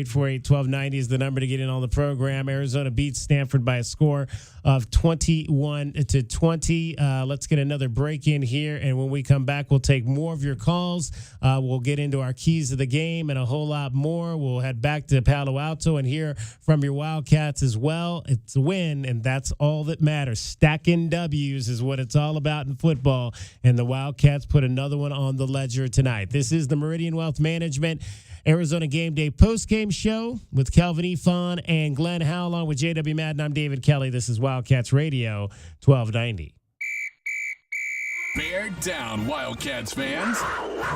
520-848-1290 is the number to get in on the program. Arizona beats Stanford by a score of 21-20. Let's get another break in here, and when we come back, we'll take more of your calls. We'll get into our keys of the game game and a whole lot more. We'll head back to Palo Alto and hear from your Wildcats as well. It's a win, and that's all that matters. Stacking W's is what it's all about in football, and the Wildcats put another one on the ledger tonight. This is the Meridian Wealth Management Arizona Game Day postgame show with Kelvin Efon and Glenn Howe, along with J.W. Madden. I'm David Kelly. This is Wildcats Radio 1290. Bear down, Wildcats fans.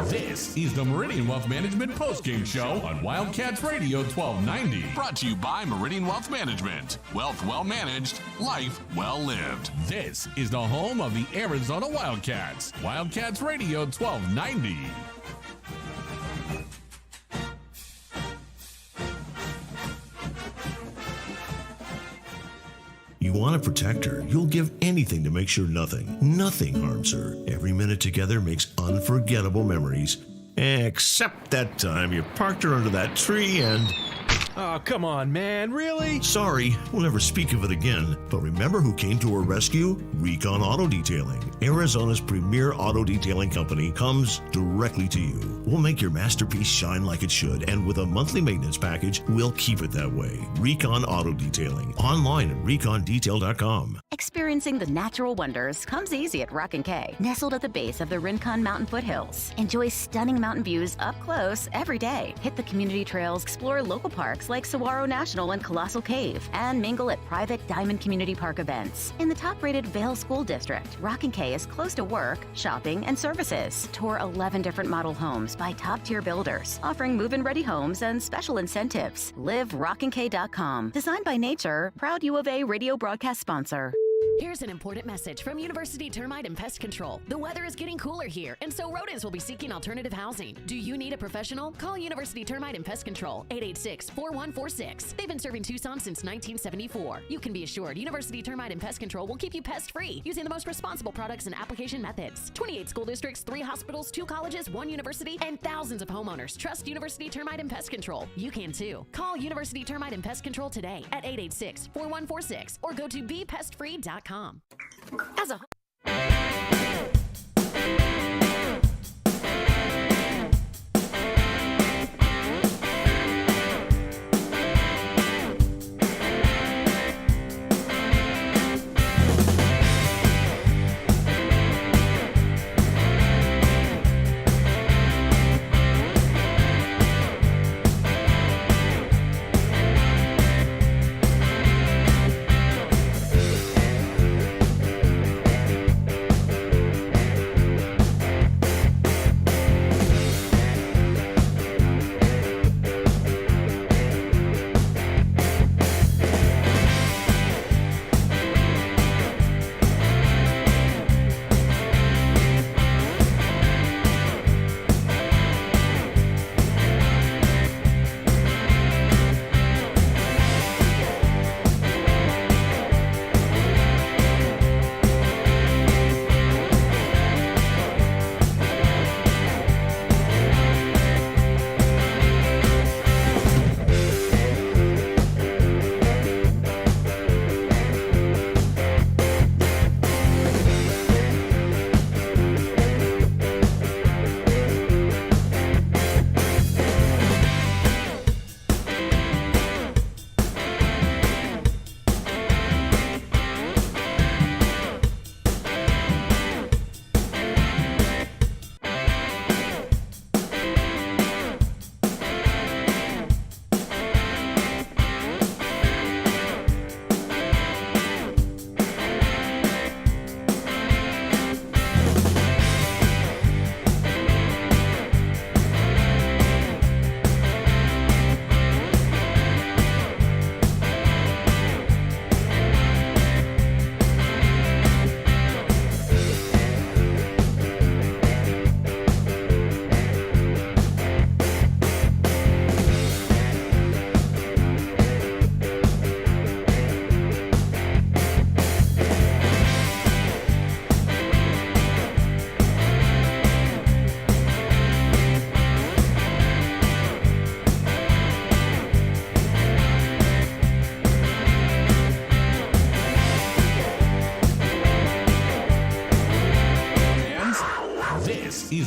This is the Meridian Wealth Management postgame show on Wildcats Radio 1290. Brought to you by Meridian Wealth Management. Wealth well managed, life well lived. This is the home of the Arizona Wildcats. Wildcats Radio 1290. You want to protect her. You'll give anything to make sure nothing harms her. Every minute together makes unforgettable memories. Except that time you parked her under that tree and... Oh, come on, man. Really? Sorry, we'll never speak of it again. But remember who came to her rescue? Recon Auto Detailing. Arizona's premier auto detailing company comes directly to you. We'll make your masterpiece shine like it should, and with a monthly maintenance package, we'll keep it that way. Recon Auto Detailing. Online at recondetail.com. Experiencing the natural wonders comes easy at Rock & Kay. Nestled at the base of the Rincon Mountain foothills. Enjoy stunning mountain views up close every day. Hit the community trails, explore local parks like Saguaro National and Colossal Cave, and mingle at private Diamond Community Park events. In the top-rated Vail School District, Rock & Kay is close to work, shopping, and services. Tour 11 different model homes by top-tier builders, offering move-in-ready homes and special incentives. Live RockandK.com. Designed by Nature, proud U of A radio broadcast sponsor. Here's an important message from University Termite and Pest Control. The weather is getting cooler here, and so rodents will be seeking alternative housing. Do you need a professional? Call University Termite and Pest Control, 886-4146. They've been serving Tucson since 1974. You can be assured University Termite and Pest Control will keep you pest-free using the most responsible products and application methods. 28 school districts, 3 hospitals, 2 colleges, 1 university, and thousands of homeowners trust University Termite and Pest Control. You can too. Call University Termite and Pest Control today at 886-4146 or go to bepestfree.com. As a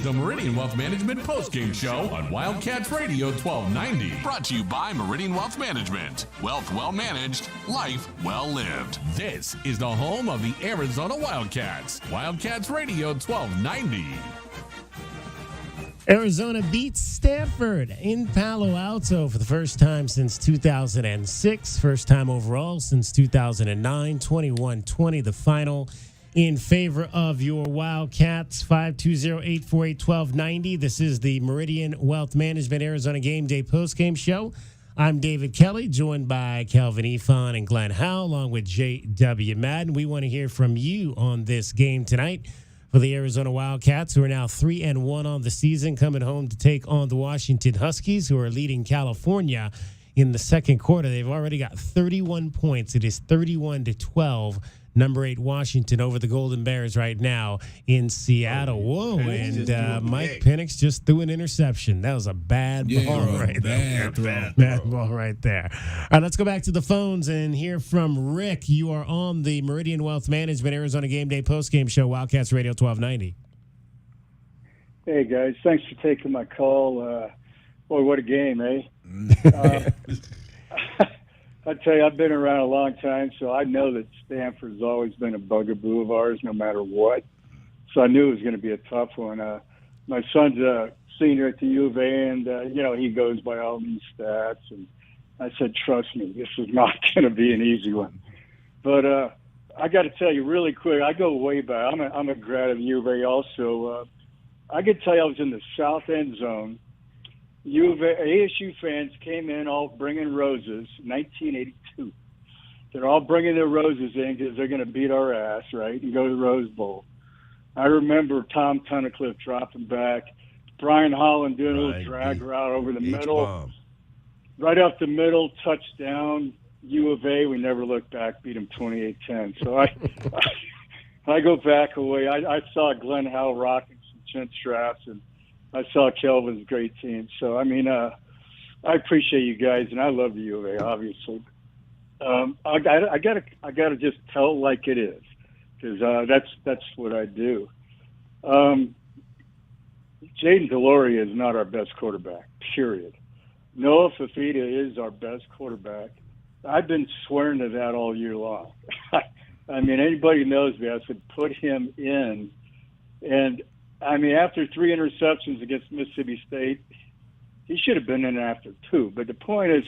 the Meridian Wealth Management postgame show on Wildcats Radio 1290. Brought to you by Meridian Wealth Management. Wealth well managed, life well lived. This is the home of the Arizona Wildcats. Wildcats Radio 1290. Arizona beats Stanford in Palo Alto for the first time since 2006. First time overall since 2009. 21-20 the final in favor of your Wildcats. 520-848-1290. This is the Meridian Wealth Management Arizona Game Day postgame show. I'm David Kelly, joined by Calvin Efon and Glenn Howe, along with J.W. Madden. We want to hear from you on this game tonight for the Arizona Wildcats, who are now 3-1 on the season, coming home to take on the Washington Huskies, who are leading California in the second quarter. They've already got 31 points. It is 31-12. Number 8 Washington over the Golden Bears right now in Seattle. Whoa, and Mike Penix just threw an interception. That was a bad ball right there. Bad ball right there. All right, let's go back to the phones and hear from Rick. You are on the Meridian Wealth Management Arizona Game Day postgame show, Wildcats Radio 1290. Hey, guys. Thanks for taking my call. Boy, what a game, eh? I tell you, I've been around a long time, so I know that Stanford's always been a bugaboo of ours, no matter what. So I knew it was going to be a tough one. My son's a senior at the U of A, and he goes by all these stats. And I said, "Trust me, this is not going to be an easy one." But I got to tell you really quick. I go way back. I'm a grad of U of A also. I could tell you I was in the south end zone. ASU fans came in all bringing roses, 1982. They're all bringing their roses in because they're going to beat our ass, right, and go to the Rose Bowl. I remember Tom Tunnicliffe dropping back, Brian Holland doing a little drag route over the middle. Right up the middle, touchdown, U of A. We never looked back, beat them 28-10. So I go back away. I saw Glenn Howe rocking some chin straps, and I saw Kelvin's great team. So, I mean, I appreciate you guys, and I love the U of A, obviously. I gotta just tell it like it is, because that's what I do. Jaden Deloria is not our best quarterback, period. Noah Fafita is our best quarterback. I've been swearing to that all year long. I mean, anybody knows me. I said, put him in. And, I mean, after 3 interceptions against Mississippi State, he should have been in after 2. But the point is,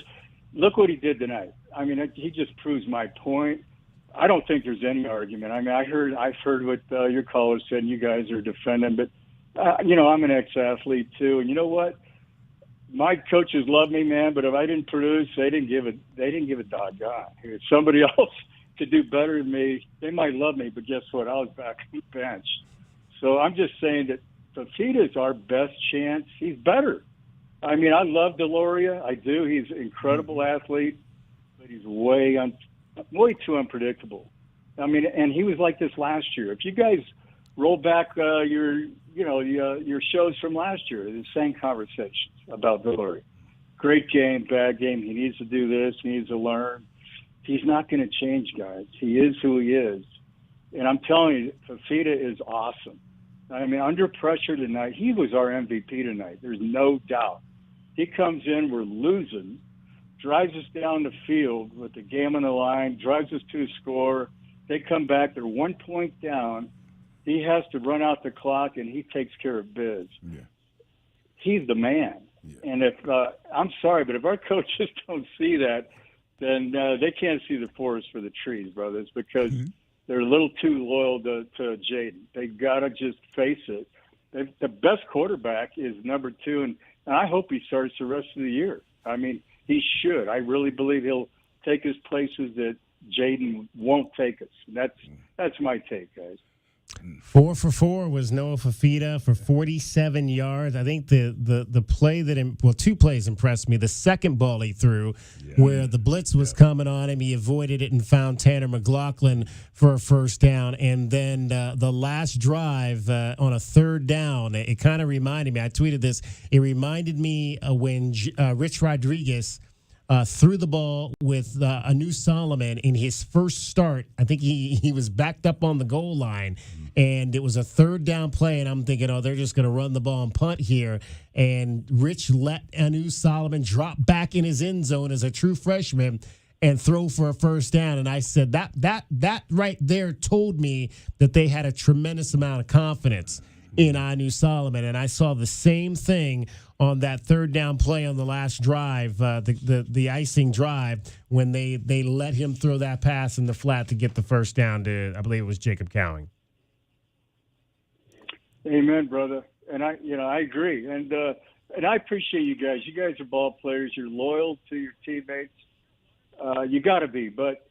look what he did tonight. I mean, he just proves my point. I don't think there's any argument. I mean, I've heard what your caller said, and you guys are defending. But, I'm an ex-athlete, too. And you know what? My coaches love me, man, but if I didn't produce, they didn't give a doggone. If somebody else could do better than me, they might love me, but guess what? I was back on the bench. So I'm just saying that Fafita is our best chance. He's better. I mean, I love Deloria. I do. He's an incredible athlete, but he's way too unpredictable. I mean, and he was like this last year. If you guys roll back your shows from last year, the same conversations about Deloria. Great game, bad game. He needs to do this. He needs to learn. He's not going to change, guys. He is who he is. And I'm telling you, Fafita is awesome. I mean, under pressure tonight, he was our MVP tonight. There's no doubt. He comes in, we're losing, drives us down the field with the game on the line, drives us to a score. They come back, they're 1 point down. He has to run out the clock, and he takes care of biz. Yeah. He's the man. Yeah. And if I'm sorry, but if our coaches don't see that, then they can't see the forest for the trees, brothers, because they're a little too loyal to Jaden. They got to just face it. The best quarterback is number 2, and I hope he starts the rest of the year. I mean, he should. I really believe he'll take us places that Jaden won't take us. That's my take, guys. 4 for 4 was Noah Fafita for 47 yards. I think the play two plays impressed me. The second ball he threw, where the blitz was coming on him, he avoided it and found Tanner McLaughlin for a first down. And then the last drive on a third down, it kind of reminded me. I tweeted this. It reminded me when Rich Rodriguez threw the ball with Anu Solomon in his first start. I think he was backed up on the goal line, and it was a third down play, and I'm thinking, they're just going to run the ball and punt here. And Rich let Anu Solomon drop back in his end zone as a true freshman and throw for a first down. And I said that right there told me that they had a tremendous amount of confidence in Anu Solomon. And I saw the same thing on that third down play on the last drive, the icing drive, when they let him throw that pass in the flat to get the first down to, I believe it was Jacob Cowing. Amen, brother. And I agree. And I appreciate you guys. You guys are ball players. You're loyal to your teammates. You got to be. But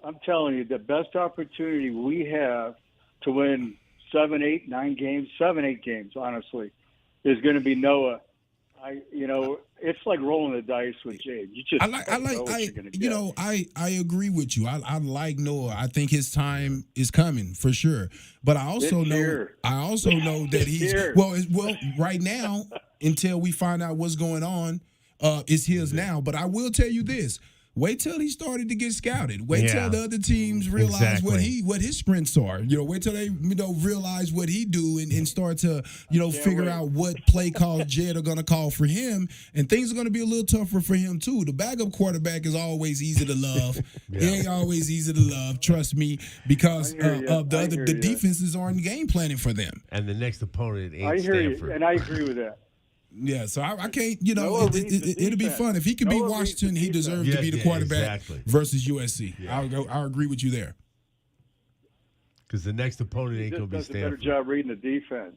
I'm telling you, the best opportunity we have to win 7, 8 games, honestly, is going to be Noah. It's like rolling the dice with Jade. You just I agree with you. I like Noah. I think his time is coming for sure. But I also know that he's well right now until we find out what's going on, it's his now. But I will tell you this. Wait till he started to get scouted. Wait till the other teams realize what his strengths are. Wait till they realize what he do and start to figure out what play calls Jed are going to call for him. And things are going to be a little tougher for him too. The backup quarterback is always easy to love. It ain't always easy to love. Trust me, because the defenses aren't game planning for them. And the next opponent ain't Stanford. And I agree with that. Yeah, so I can't, it'll be fun. If he could beat Washington, he deserves to be the quarterback versus USC. Yeah. I'll agree with you there. Because the next opponent ain't going to be Stanford. He does a better job reading the defense.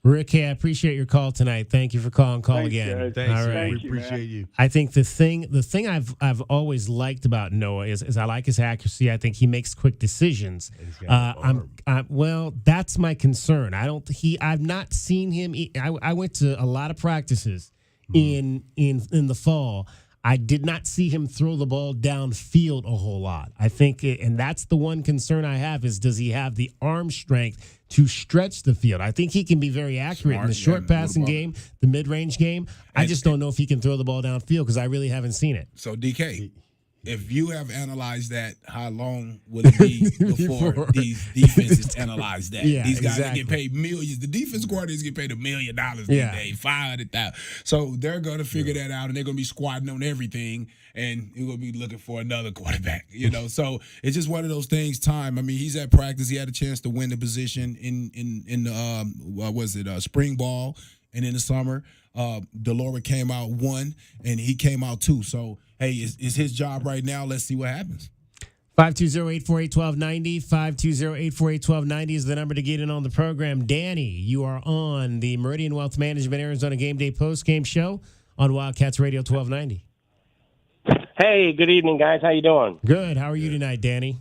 Rick, hey, I appreciate your call tonight. Thank you for calling. Thanks, again. Guys. Thanks. All right. We appreciate you. I think the thing I've always liked about Noah is I like his accuracy. I think he makes quick decisions. Well, that's my concern. I've not seen him. I went to a lot of practices in the fall. I did not see him throw the ball downfield a whole lot. I think, and that's the one concern I have, is does he have the arm strength to stretch the field? I think he can be very accurate in the short passing game, the mid-range game. I just don't know if he can throw the ball downfield because I really haven't seen it. So, DK, if you have analyzed that, how long would it be before these defenses analyze that? Yeah, these guys get paid millions. The defense coordinators get paid $1 million a day, $500,000. So they're going to figure that out, and they're going to be squatting on everything, and you're going to be looking for another quarterback. So it's just one of those things. Time. I mean, he's at practice. He had a chance to win the position in spring ball, and in the summer, Delora came out 1, and he came out 2. So. Hey, it's his job right now. Let's see what happens. 520-848-1290. 520-848-1290 is the number to get in on the program. Danny, you are on the Meridian Wealth Management Arizona Game Day Postgame Show on Wildcats Radio 1290. Hey, good evening, guys. How you doing? Good. How are you tonight, Danny?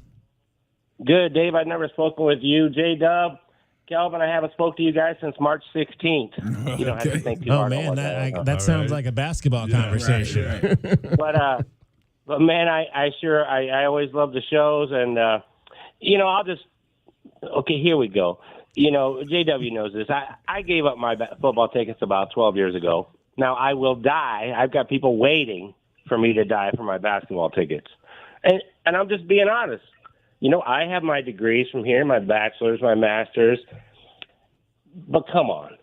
Good, Dave. I've never spoken with you. J-Dub, Kelvin, I haven't spoke to you guys since March 16th. You don't have to think too hard. Oh, man, that sounds like a basketball conversation. Right. But man, I always love the shows, and here we go. JW knows this. I gave up my football tickets about 12 years ago. Now I will die. I've got people waiting for me to die for my basketball tickets, and I'm just being honest. I have my degrees from here, my bachelor's, my master's. But come on.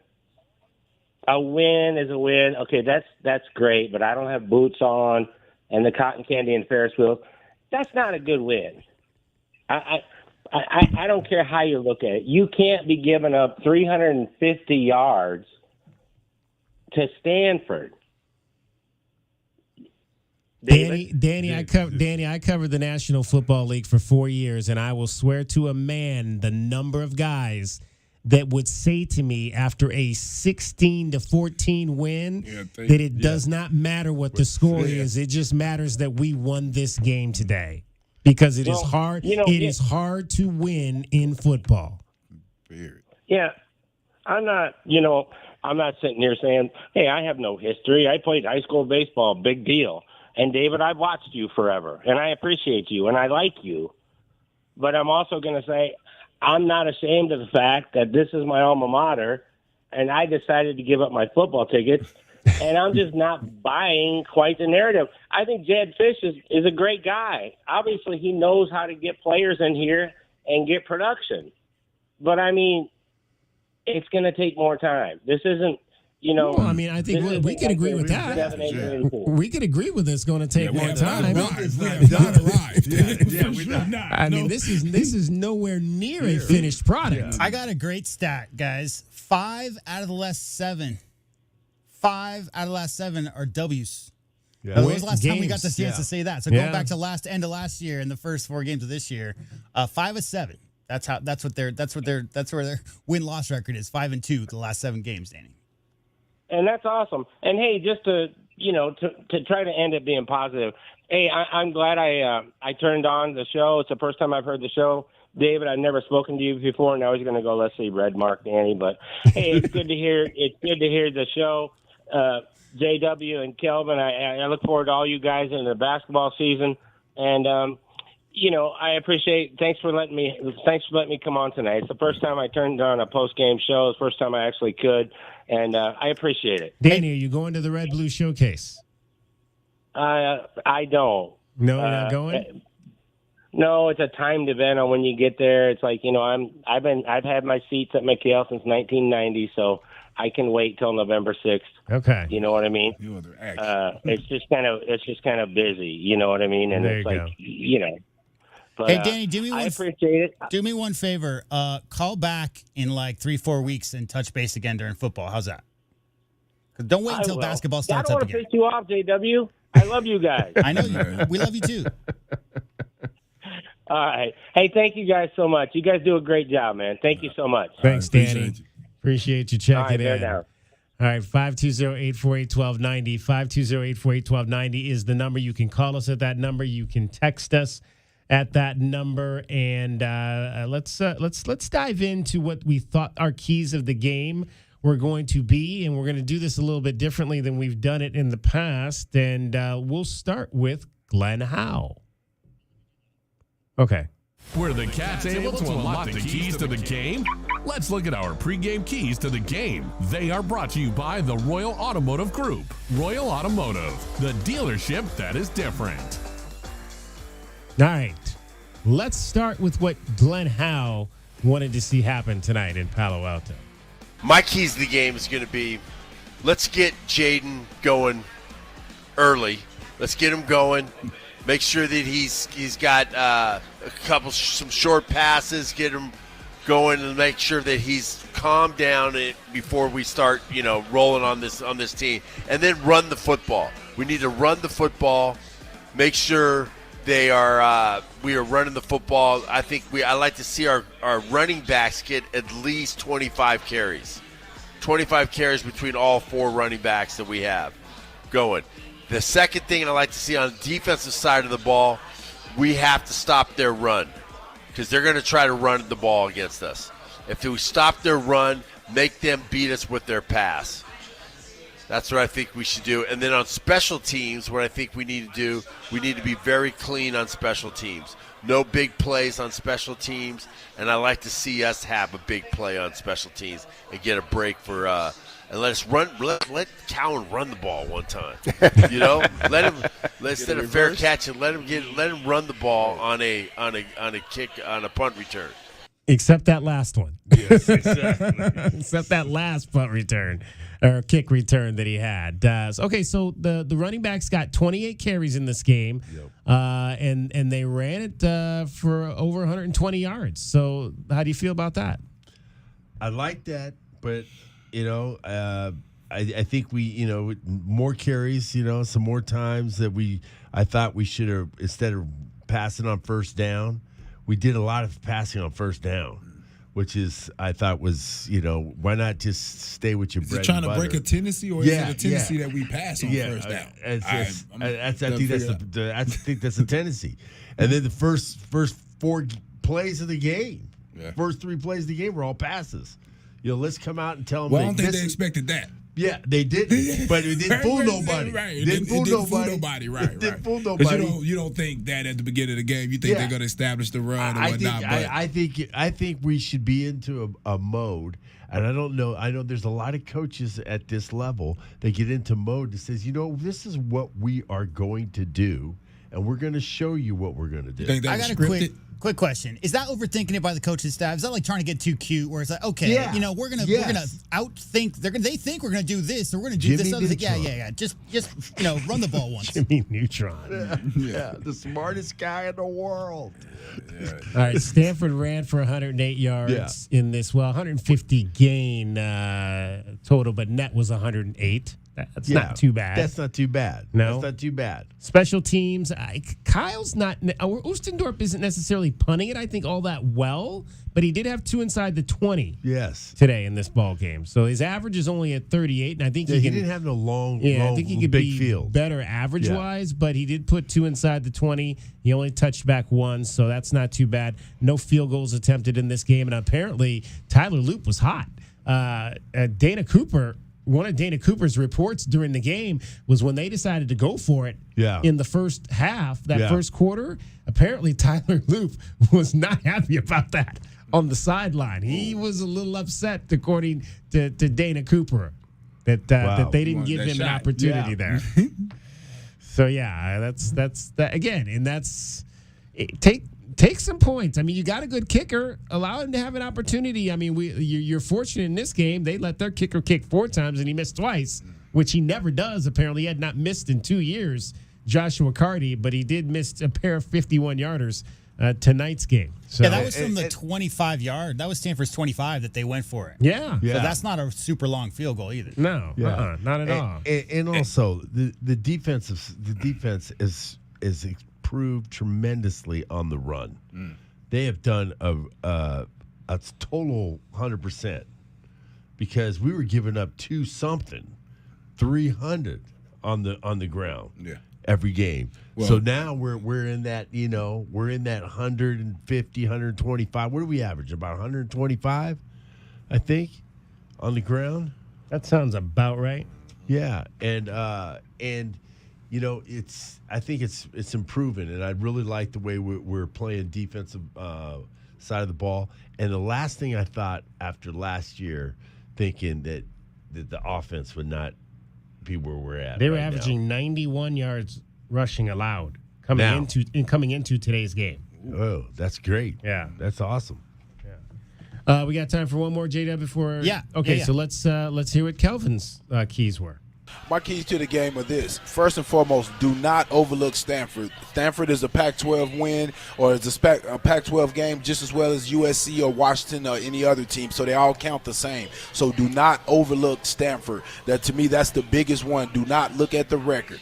A win is a win. Okay, that's great, but I don't have boots on and the cotton candy and Ferris wheel. That's not a good win. I don't care how you look at it. You can't be giving up 350 yards to Stanford. Danny, I covered the National Football League for 4 years, and I will swear to a man the number of guys that would say to me after a 16-14 win that it does not matter what the score is. It just matters that we won this game today because it is hard. It is hard to win in football. Yeah, I'm not sitting here saying, hey, I have no history. I played high school baseball, big deal. And, David, I've watched you forever, and I appreciate you, and I like you. But I'm also going to say I'm not ashamed of the fact that this is my alma mater, and I decided to give up my football tickets And I'm just not buying quite the narrative. I think Jed Fish is a great guy. Obviously, he knows how to get players in here and get production. But, I mean, it's going to take more time. This isn't, Well, I mean, I think we can agree with that. We can agree with it's going to take more time. I mean, this is nowhere near a finished product. I got a great stat, guys. 5 out of the last 7. 5 out of the last 7 are W's. Yeah. When was the last time we got the chance to say that? So going back to end of last year and the first 4 games of this year, 5 of 7. That's where their win-loss record is. 5-2 the last 7 games, Danny. And that's awesome. And hey, just to try to end it being positive. Hey, I'm glad I turned on the show. It's the first time I've heard the show. David, I've never spoken to you before. Now he's going to go, let's see, red mark Danny. But hey, it's good to hear. It's good to hear the show. JW and Kelvin, I look forward to all you guys in the basketball season. And I appreciate. Thanks for letting me come on tonight. It's the first time I turned on a post-game show. It's the first time I actually could, and I appreciate it. Danny, are you going to the Red Blue Showcase? I don't. No, you're not going. No, it's a timed event. On when you get there, it's like I've had my seats at McHale since 1990, so I can wait till November 6th. Okay. You know what I mean? It's just kind of busy. You know what I mean? And there it's you like go. But, hey, Danny, do me one. I appreciate it. Do me one favor. Call back in like 3-4 weeks and touch base again during football. How's that? Don't wait until basketball starts up again. I don't want to piss you off, JW. I love you guys. I know you. We love you too. All right. Hey, thank you guys so much. You guys do a great job, man. Thank you so much. Thanks, Danny. Appreciate you checking in. Down. All right, 520-848-1290. 520-848-1290 is the number. You can call us at that number. You can text us at that number. And let's dive into what we thought our keys of the game were going to be. And we're going to do this a little bit differently than we've done it in the past. And we'll start with Glenn Howe. Okay. Were the Cats able to unlock the keys to the game? Let's look at our pregame keys to the game. They are brought to you by the Royal Automotive Group. Royal Automotive, the dealership that is different. All right. Let's start with what Glenn Howe wanted to see happen tonight in Palo Alto. My keys to the game is going to be, let's get Jaden going early. Let's get him going. Make sure that he's got some short passes. Get him going and make sure that he's calmed down before we start, rolling on this team. And then run the football. We need to run the football. Make sure we are running the football. I like to see our running backs get at least 25 carries. 25 carries between all 4 running backs that we have going. The second thing I like to see on the defensive side of the ball, we have to stop their run because they're going to try to run the ball against us. If we stop their run, make them beat us with their pass. That's what I think we should do. And then on special teams, what I think we need to do, we need to be very clean on special teams. No big plays on special teams, and I like to see us have a big play on special teams and get a break for and let us run. Let Cowan run the ball one time. Let him instead of fair catch and let him run the ball on a kick on a punt return. Except that last one. Yes, exactly. Except that last punt return or kick return that he had. Okay, so the running backs got 28 carries in this game, and they ran it for over 120 yards. So how do you feel about that? I like that, but I think we more carries, some more times that I thought we should have, instead of passing on first down, we did a lot of passing on first down. Which is, I thought was, why not just stay with your bread and butter? Is it trying to break a tendency, or is it a tendency that we pass on first down? I think that's a tendency. And then the first 4 plays of the game, first 3 plays of the game were all passes. Let's come out and tell them. Well, I don't think they expected that. Yeah, they didn't, but it didn't fool nobody. Right. It didn't fool nobody. Right. It didn't fool nobody. You don't think that at the beginning of the game. You think they're going to establish the run or whatnot. I think we should be into a mode, and I don't know. I know there's a lot of coaches at this level that get into mode that says, this is what we are going to do, and we're going to show you what we're going to do. I got a quick question. Is that overthinking it by the coaching staff? Is that like trying to get too cute? Where it's like, okay, we're gonna outthink. They think we're gonna do this, or we're gonna do this other thing. Yeah. Just run the ball once. Jimmy Neutron. Yeah, the smartest guy in the world. All right, Stanford ran for 108 yards in this. 150 gain total, but net was 108. That's not too bad. That's not too bad. No, that's not too bad. Special teams. Kyle's not. Ostendorp isn't necessarily punting it, I think, all that well, but he did have 2 inside the 20. Yes. Today in this ball game, so his average is only at 38, and I think he didn't have no long. I think he could big be field. better average wise, but he did put 2 inside the 20. He only touched back 1, so that's not too bad. No field goals attempted in this game, and apparently Tyler Loop was hot. Dana Cooper. One of Dana Cooper's reports during the game was when they decided to go for it in the first half, first quarter, apparently Tyler Loop was not happy about that on the sideline. He was a little upset, according to Dana Cooper, that they didn't give him an opportunity there. So, that's that again, and that's Take some points. I mean, you got a good kicker. Allow him to have an opportunity. I mean, you're fortunate in this game. They let their kicker kick 4 times, and he missed twice, which he never does. Apparently, he had not missed in 2 years, Joshua Carty, but he did miss a pair of 51-yarders tonight's game. So, that was from the 25-yard. That was Stanford's 25 that they went for it. Yeah. So that's not a super long field goal either. No, not at all. And also, the defense is improved tremendously on the run. They have done a total 100% because we were giving up 300 on the ground every game. Well, so now we're in that 150, 125. What do we average? About 125, I think, on the ground. That sounds about right. Yeah, and I think it's improving, and I really like the way we're playing defensive side of the ball. And the last thing I thought after last year, thinking that the offense would not be where we're at. They were averaging 91 yards rushing allowed coming into today's game. Oh, that's great. Yeah, that's awesome. Yeah. We got time for one more, JW, before. Yeah. Okay, so let's hear what Kelvin's keys were. My keys to the game are this. First and foremost, do not overlook Stanford. Stanford is a Pac-12 win, or it's a Pac-12 game just as well as USC or Washington or any other team, so they all count the same. So do not overlook Stanford. That, to me, that's the biggest one. Do not look at the record.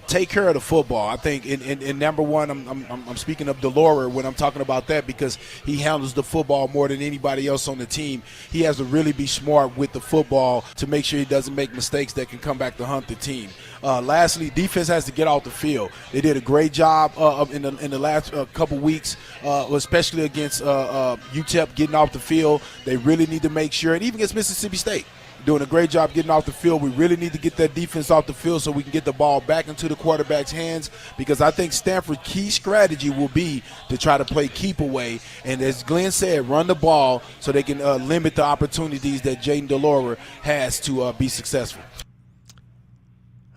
Take care of the football. I think in number one, I'm speaking of Delora when I'm talking about that, because he handles the football more than anybody else on the team. He has to really be smart with the football to make sure he doesn't make mistakes that can come back to hunt the team. Lastly, defense has to get off the field. They did a great job in the last couple weeks, especially against UTEP, getting off the field. They really need to make sure, and even against Mississippi State, doing a great job getting off the field. We really need to get that defense off the field so we can get the ball back into the quarterback's hands, because I think Stanford's key strategy will be to try to play keep away, and as Glenn said, run the ball so they can limit the opportunities that Jaden Delora has to be successful.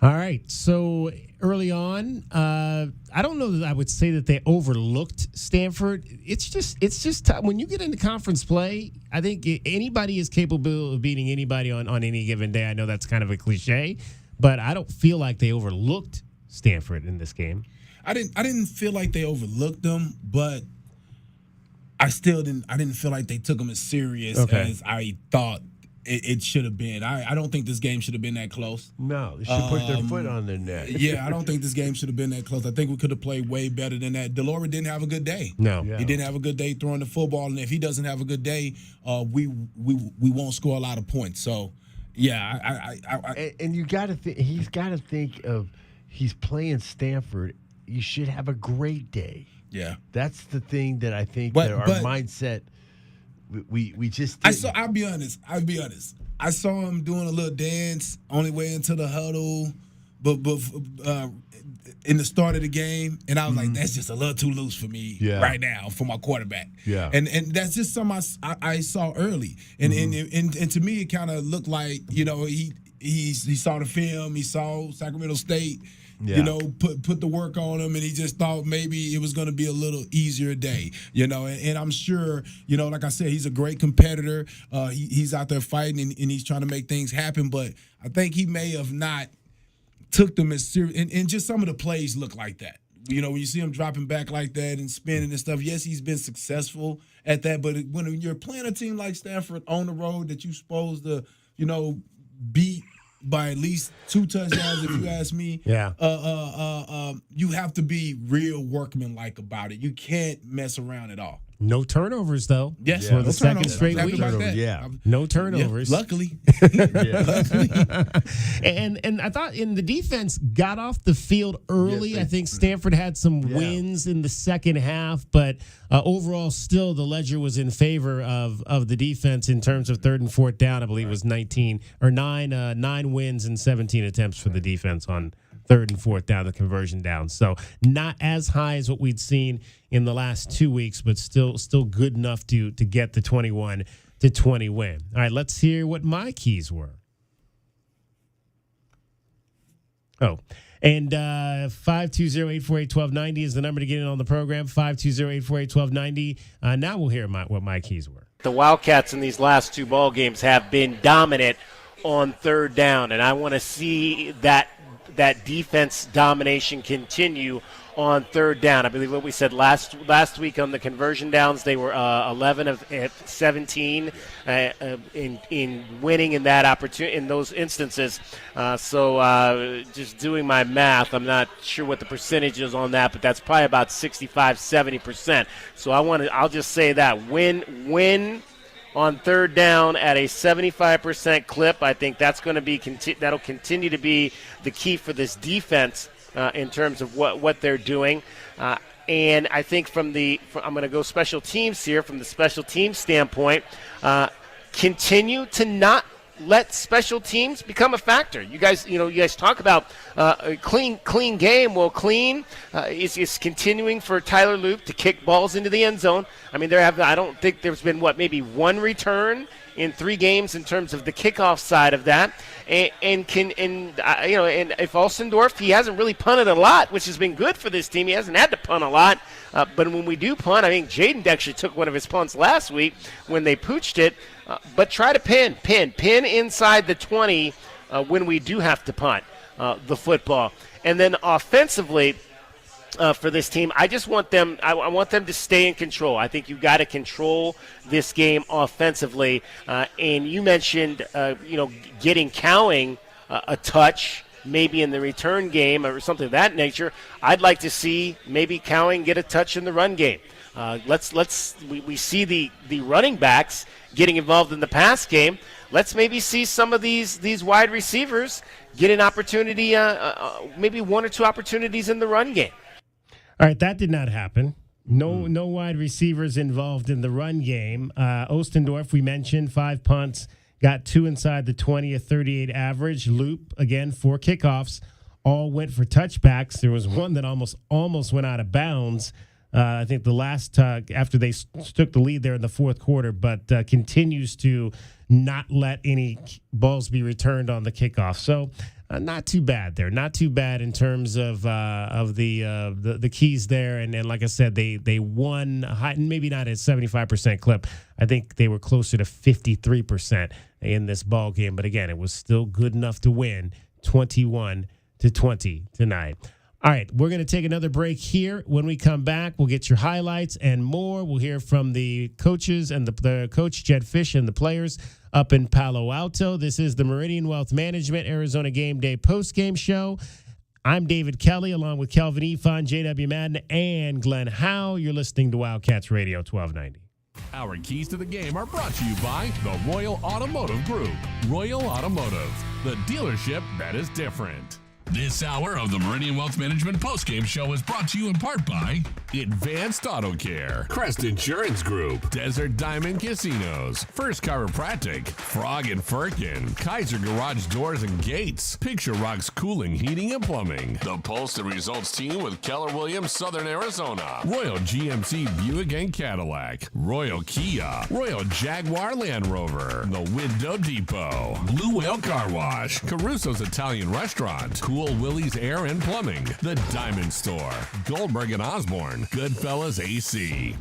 All right, so early on, I don't know that I would say that they overlooked Stanford. It's just tough. When you get into conference play, I think anybody is capable of beating anybody on any given day. I know that's kind of a cliche, but I don't feel like they overlooked Stanford in this game. I didn't feel like they overlooked them, but I didn't feel like they took them as serious as I thought it should have been. I don't think this game should have been that close. No, they should put their foot on their neck. Yeah, I don't think this game should have been that close. I think we could have played way better than that. Delora didn't have a good day. No. He didn't have a good day throwing the football, and if he doesn't have a good day, we won't score a lot of points. So, yeah. And you got to think, he's got to think of, he's playing Stanford. You should have a great day. Yeah. That's the thing that I think that our mindset – We just didn't. I'll be honest. I saw him doing a little dance on the way into the huddle, but in the start of the game, and I was like, that's just a little too loose for me right now for my quarterback. Yeah, and that's just something I saw early, and to me it kind of looked like he saw the film, he saw Sacramento State. Put the work on him, and he just thought maybe it was going to be a little easier day, and I'm sure, like I said, he's a great competitor. He's out there fighting, and he's trying to make things happen, but I think he may have not took them as serious, and just some of the plays look like that. When you see him dropping back like that and spinning and stuff, yes, he's been successful at that, but when you're playing a team like Stanford on the road that you're supposed to, beat by at least 2 touchdowns, if you ask me. Yeah. You have to be real workmanlike about it. You can't mess around at all. No turnovers, though. Yes, for the second straight week. No turnovers. Luckily. And I thought the defense got off the field early. I think Stanford had some wins in the second half, but overall, still the ledger was in favor of the defense in terms of 3rd and 4th down. I believe it was 9 wins and 17 attempts for the defense on 3rd and 4th down, the conversion down. So not as high as what we'd seen in the last 2 weeks, but still good enough to get the 21-20 win. All right, let's hear what my keys were. Oh, and 520-848-1290 is the number to get in on the program, 520-848-1290. Now we'll hear what my keys were. The Wildcats in these last 2 ball games have been dominant on 3rd down, and I want to see that defense domination continue on 3rd down. I believe what we said last week on the conversion downs, they were 11 of 17 in winning in that opportunity in those instances. So just doing my math, I'm not sure what the percentage is on that, but that's probably about 65-70%. So I'll just say that win on 3rd down at a 75% clip. I think that's going to be that'll continue to be the key for this defense in terms of what they're doing. And I think I'm going to go special teams here. From the special teams standpoint, continue to not let special teams become a factor. You guys talk about a clean game. Well, clean is continuing for Tyler Loop to kick balls into the end zone. I mean, I don't think there's been maybe 1 return in 3 games in terms of the kickoff side of that. And if Alstendorf, he hasn't really punted a lot, which has been good for this team. He hasn't had to punt a lot. But when we do punt, I think Jaden actually took one of his punts last week when they pooched it. But try to pin inside the 20 when we do have to punt the football. And then offensively, for this team, I just want them. I want them to stay in control. I think you've got to control this game offensively. And you mentioned, getting Cowing a touch, maybe in the return game or something of that nature. I'd like to see maybe Cowing get a touch in the run game. We see the running backs getting involved in the pass game. Let's maybe see some of these wide receivers get an opportunity, maybe 1 or 2 opportunities in the run game. All right, that did not happen. No wide receivers involved in the run game. Ostendorf, we mentioned, 5 punts, got 2 inside the 20, a 38 average. Loop, again, 4 kickoffs, all went for touchbacks. There was one that almost went out of bounds. I think the last after they took the lead there in the 4th quarter, but continues to not let any balls be returned on the kickoff. So not too bad there. Not too bad in terms of the keys there. And like I said, they won, maybe not at 75% clip. I think they were closer to 53% in this ball game. But again, it was still good enough to win 21-20 tonight. All right, we're going to take another break here. When we come back, we'll get your highlights and more. We'll hear from the coaches and the coach, Jed Fish, and the players up in Palo Alto. This is the Meridian Wealth Management Arizona Game Day postgame show. I'm David Kelly, along with Kelvin Efon, J.W. Madden, and Glenn Howe. You're listening to Wildcats Radio 1290. Our keys to the game are brought to you by the Royal Automotive Group. Royal Automotive, the dealership that is different. This hour of the Meridian Wealth Management Postgame Show is brought to you in part by Advanced Auto Care, Crest Insurance Group, Desert Diamond Casinos, First Chiropractic, Frog and Firkin, Kaiser Garage Doors and Gates, Picture Rocks Cooling, Heating and Plumbing, the Pulse the Results team with Keller Williams, Southern Arizona, Royal GMC Buick and Cadillac, Royal Kia, Royal Jaguar Land Rover, the Window Depot, Blue Whale Car Wash, Caruso's Italian Restaurant, Cool Willie's Air and Plumbing, The Diamond Store, Goldberg and Osborne, Goodfellas AC.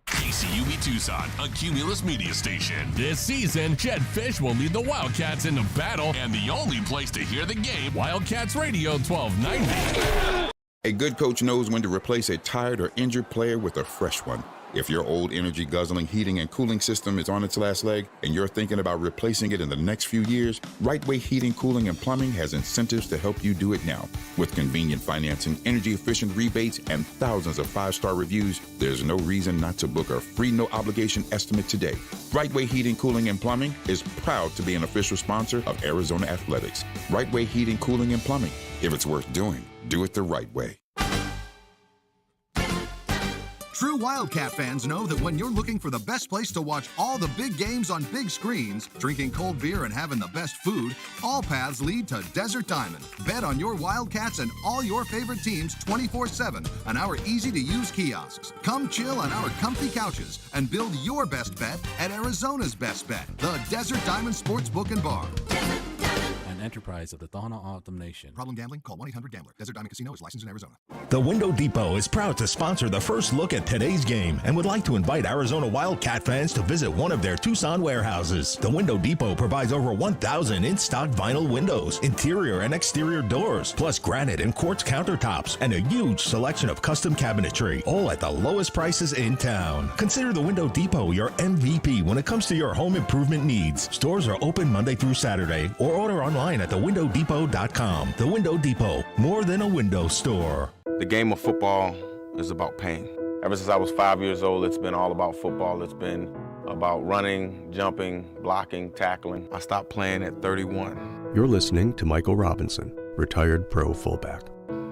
KCUB Tucson, a Cumulus media station. This season, Jed Fish will lead the Wildcats into battle, And the only place to hear the game, Wildcats Radio 1290. A good coach knows when to replace a tired or injured player with a fresh one. If your old energy-guzzling heating and cooling system is on its last leg and you're thinking about replacing it in the next few years, Right Way Heating, Cooling, and Plumbing has incentives to help you do it now. With convenient financing, energy-efficient rebates, and thousands of 5-star reviews, there's no reason not to book a free no-obligation estimate today. Right Way Heating, Cooling, and Plumbing is proud to be an official sponsor of Arizona Athletics. Right Way Heating, Cooling, and Plumbing. If it's worth doing, do it the right way. True Wildcat fans know that when you're looking for the best place to watch all the big games on big screens, drinking cold beer and having the best food, all paths lead to Desert Diamond. Bet on your Wildcats and all your favorite teams 24/7 on our easy-to-use kiosks. Come chill on our comfy couches and build your best bet at Arizona's best bet, the Desert Diamond Sportsbook and Bar. An enterprise of the Tohono O'odham Nation. Problem gambling? Call 1-800-GAMBLER. Desert Diamond Casino is licensed in Arizona. The Window Depot is proud to sponsor the first look at today's game and would like to invite Arizona Wildcat fans to visit one of their Tucson warehouses. The Window Depot provides over 1,000 in-stock vinyl windows, interior and exterior doors, plus granite and quartz countertops, and a huge selection of custom cabinetry, all at the lowest prices in town. Consider the Window Depot your MVP when it comes to your home improvement needs. Stores are open Monday through Saturday, or order online at thewindowdepot.com. The Window Depot, more than a window store. The game of football is about pain. Ever since I was 5 years old, it's been all about football. It's been about running, jumping, blocking, tackling. I stopped playing at 31. You're listening to Michael Robinson, retired pro fullback.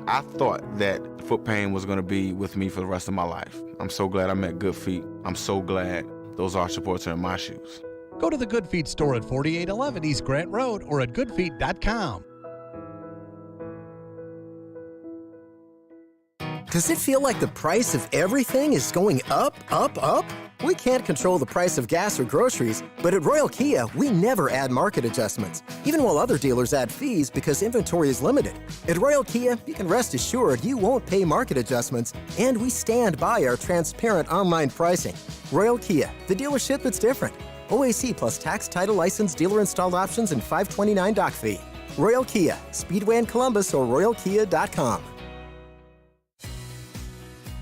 I thought that foot pain was going to be with me for the rest of my life. I'm so glad I met Good Feet. I'm so glad those arch supports are in my shoes. Go to the Good Feet store at 4811 East Grant Road or at goodfeet.com. Does it feel like the price of everything is going up, up, up? We can't control the price of gas or groceries, but at Royal Kia, we never add market adjustments, even while other dealers add fees because inventory is limited. At Royal Kia, you can rest assured you won't pay market adjustments, and we stand by our transparent online pricing. Royal Kia, the dealership that's different. OAC plus tax, title, license, dealer installed options, and $529 doc fee. Royal Kia, Speedway in Columbus or royalkia.com.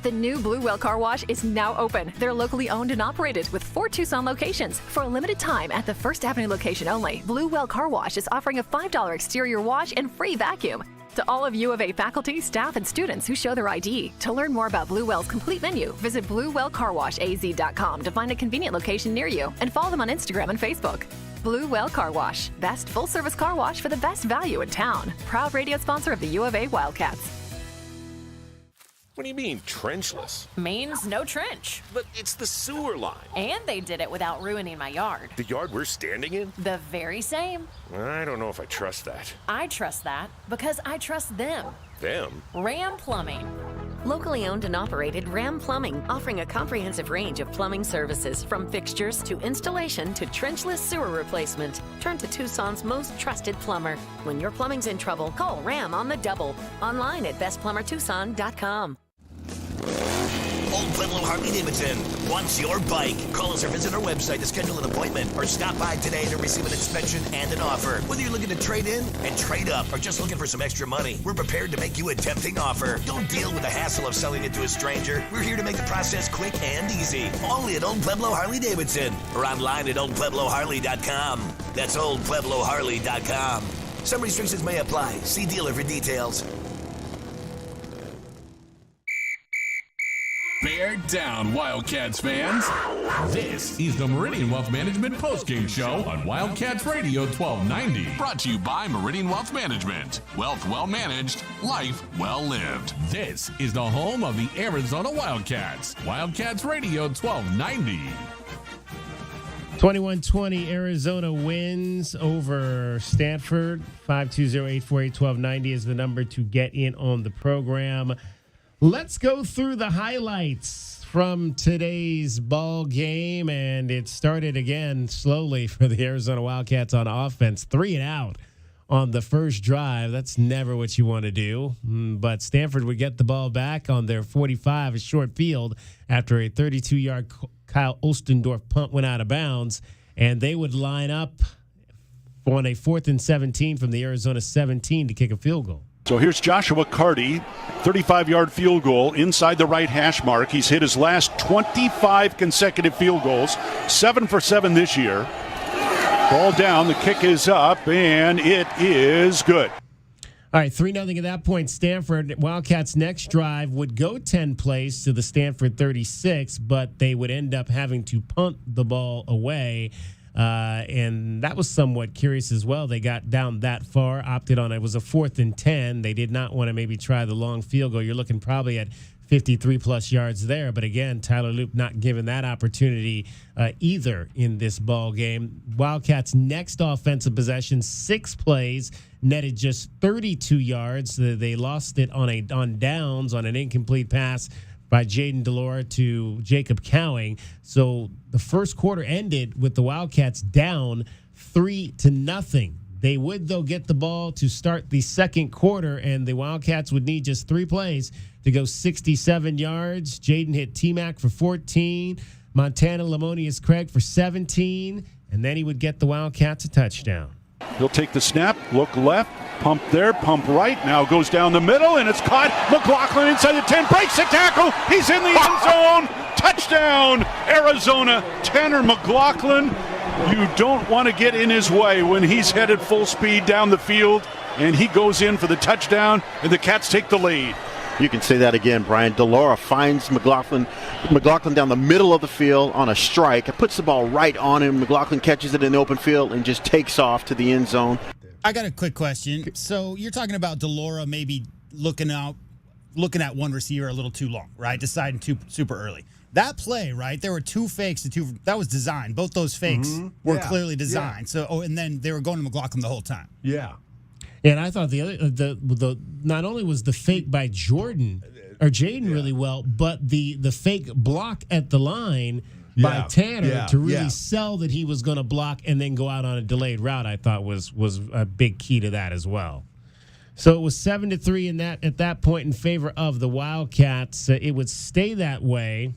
The new Blue Whale Car Wash is now open. They're locally owned and operated with 4 Tucson locations. For a limited time at the First Avenue location only, Blue Whale Car Wash is offering a $5 exterior wash and free vacuum. To all of U of A faculty, staff, and students who show their ID. To learn more about Blue Whale's complete menu, visit BlueWhaleCarWashAZ.com to find a convenient location near you and follow them on Instagram and Facebook. Blue Whale Car Wash, best full-service car wash for the best value in town. Proud radio sponsor of the U of A Wildcats. What do you mean, trenchless? Means no trench. But it's the sewer line. And they did it without ruining my yard. The yard we're standing in? The very same. I don't know if I trust that. I trust that because I trust them. Them? Ram Plumbing. Locally owned and operated Ram Plumbing, offering a comprehensive range of plumbing services from fixtures to installation to trenchless sewer replacement. Turn to Tucson's most trusted plumber. When your plumbing's in trouble, call Ram on the double. Online at bestplumbertucson.com. Old Pueblo Harley-Davidson wants your bike. Call us or visit our website to schedule an appointment or stop by today to receive an inspection and an offer. Whether you're looking to trade in and trade up or just looking for some extra money, we're prepared to make you a tempting offer. Don't deal with the hassle of selling it to a stranger. We're here to make the process quick and easy. Only at Old Pueblo Harley-Davidson or online at oldpuebloharley.com. That's oldpuebloharley.com. Some restrictions may apply. See dealer for details. Bear down, Wildcats fans. This is the Meridian Wealth Management postgame show on Wildcats Radio 1290. Brought to you by Meridian Wealth Management. Wealth well managed, life well lived. This is the home of the Arizona Wildcats. Wildcats Radio 1290. 21-20, Arizona wins over Stanford. 520-848-1290 is the number to get in on the program. Let's go through the highlights from today's ball game, and it started again slowly for the Arizona Wildcats on offense. 3 and out on the first drive. That's never what you want to do, but Stanford would get the ball back on their 45, a short field, after a 32-yard Kyle Ostendorf punt went out of bounds, and they would line up on a 4th and 17 from the Arizona 17 to kick a field goal. So here's Joshua Carty, 35-yard field goal inside the right hash mark. He's hit his last 25 consecutive field goals, 7 for 7 this year. Ball down, the kick is up, and it is good. All right, 3-0 at that point. Stanford Wildcats' next drive would go 10 plays to the Stanford 36, but they would end up having to punt the ball away. And that was somewhat curious as well. They got down that far, opted on it. Was a 4th and 10. They did not want to maybe try the long field goal. You're looking probably at 53-plus yards there. But again, Tyler Loop not given that opportunity either in this ball game. Wildcats' next offensive possession, 6 plays, netted just 32 yards. They lost it on downs on an incomplete pass by Jaden Delora to Jacob Cowing. So the first quarter ended with the Wildcats down 3-0. They would, though, get the ball to start the second quarter, and the Wildcats would need just 3 plays to go 67 yards. Jaden hit T-Mac for 14, Montana Lamonius Craig for 17, and then he would get the Wildcats a touchdown. He'll take the snap, look left, pump there, pump right. Now goes down the middle, and it's caught. McLaughlin inside the 10, breaks the tackle. He's in the end zone. Touchdown, Arizona. Tanner McLaughlin. You don't want to get in his way when he's headed full speed down the field, and he goes in for the touchdown, and the Cats take the lead. You can say that again, Brian. Delora finds McLaughlin down the middle of the field on a strike. It puts the ball right on him. McLaughlin catches it in the open field and just takes off to the end zone. I got a quick question. So you're talking about Delora maybe looking at one receiver a little too long, right? Deciding too super early. That play, right? There were 2 fakes. That was designed. Both those fakes were clearly designed. Yeah. So, and then they were going to McLaughlin the whole time. Yeah. And I thought the not only was the fake by Jaden really well, but the fake block at the line by Tanner to really sell that he was going to block and then go out on a delayed route, I thought was a big key to that as well. So it was 7-3 at that point in favor of the Wildcats. It would stay that way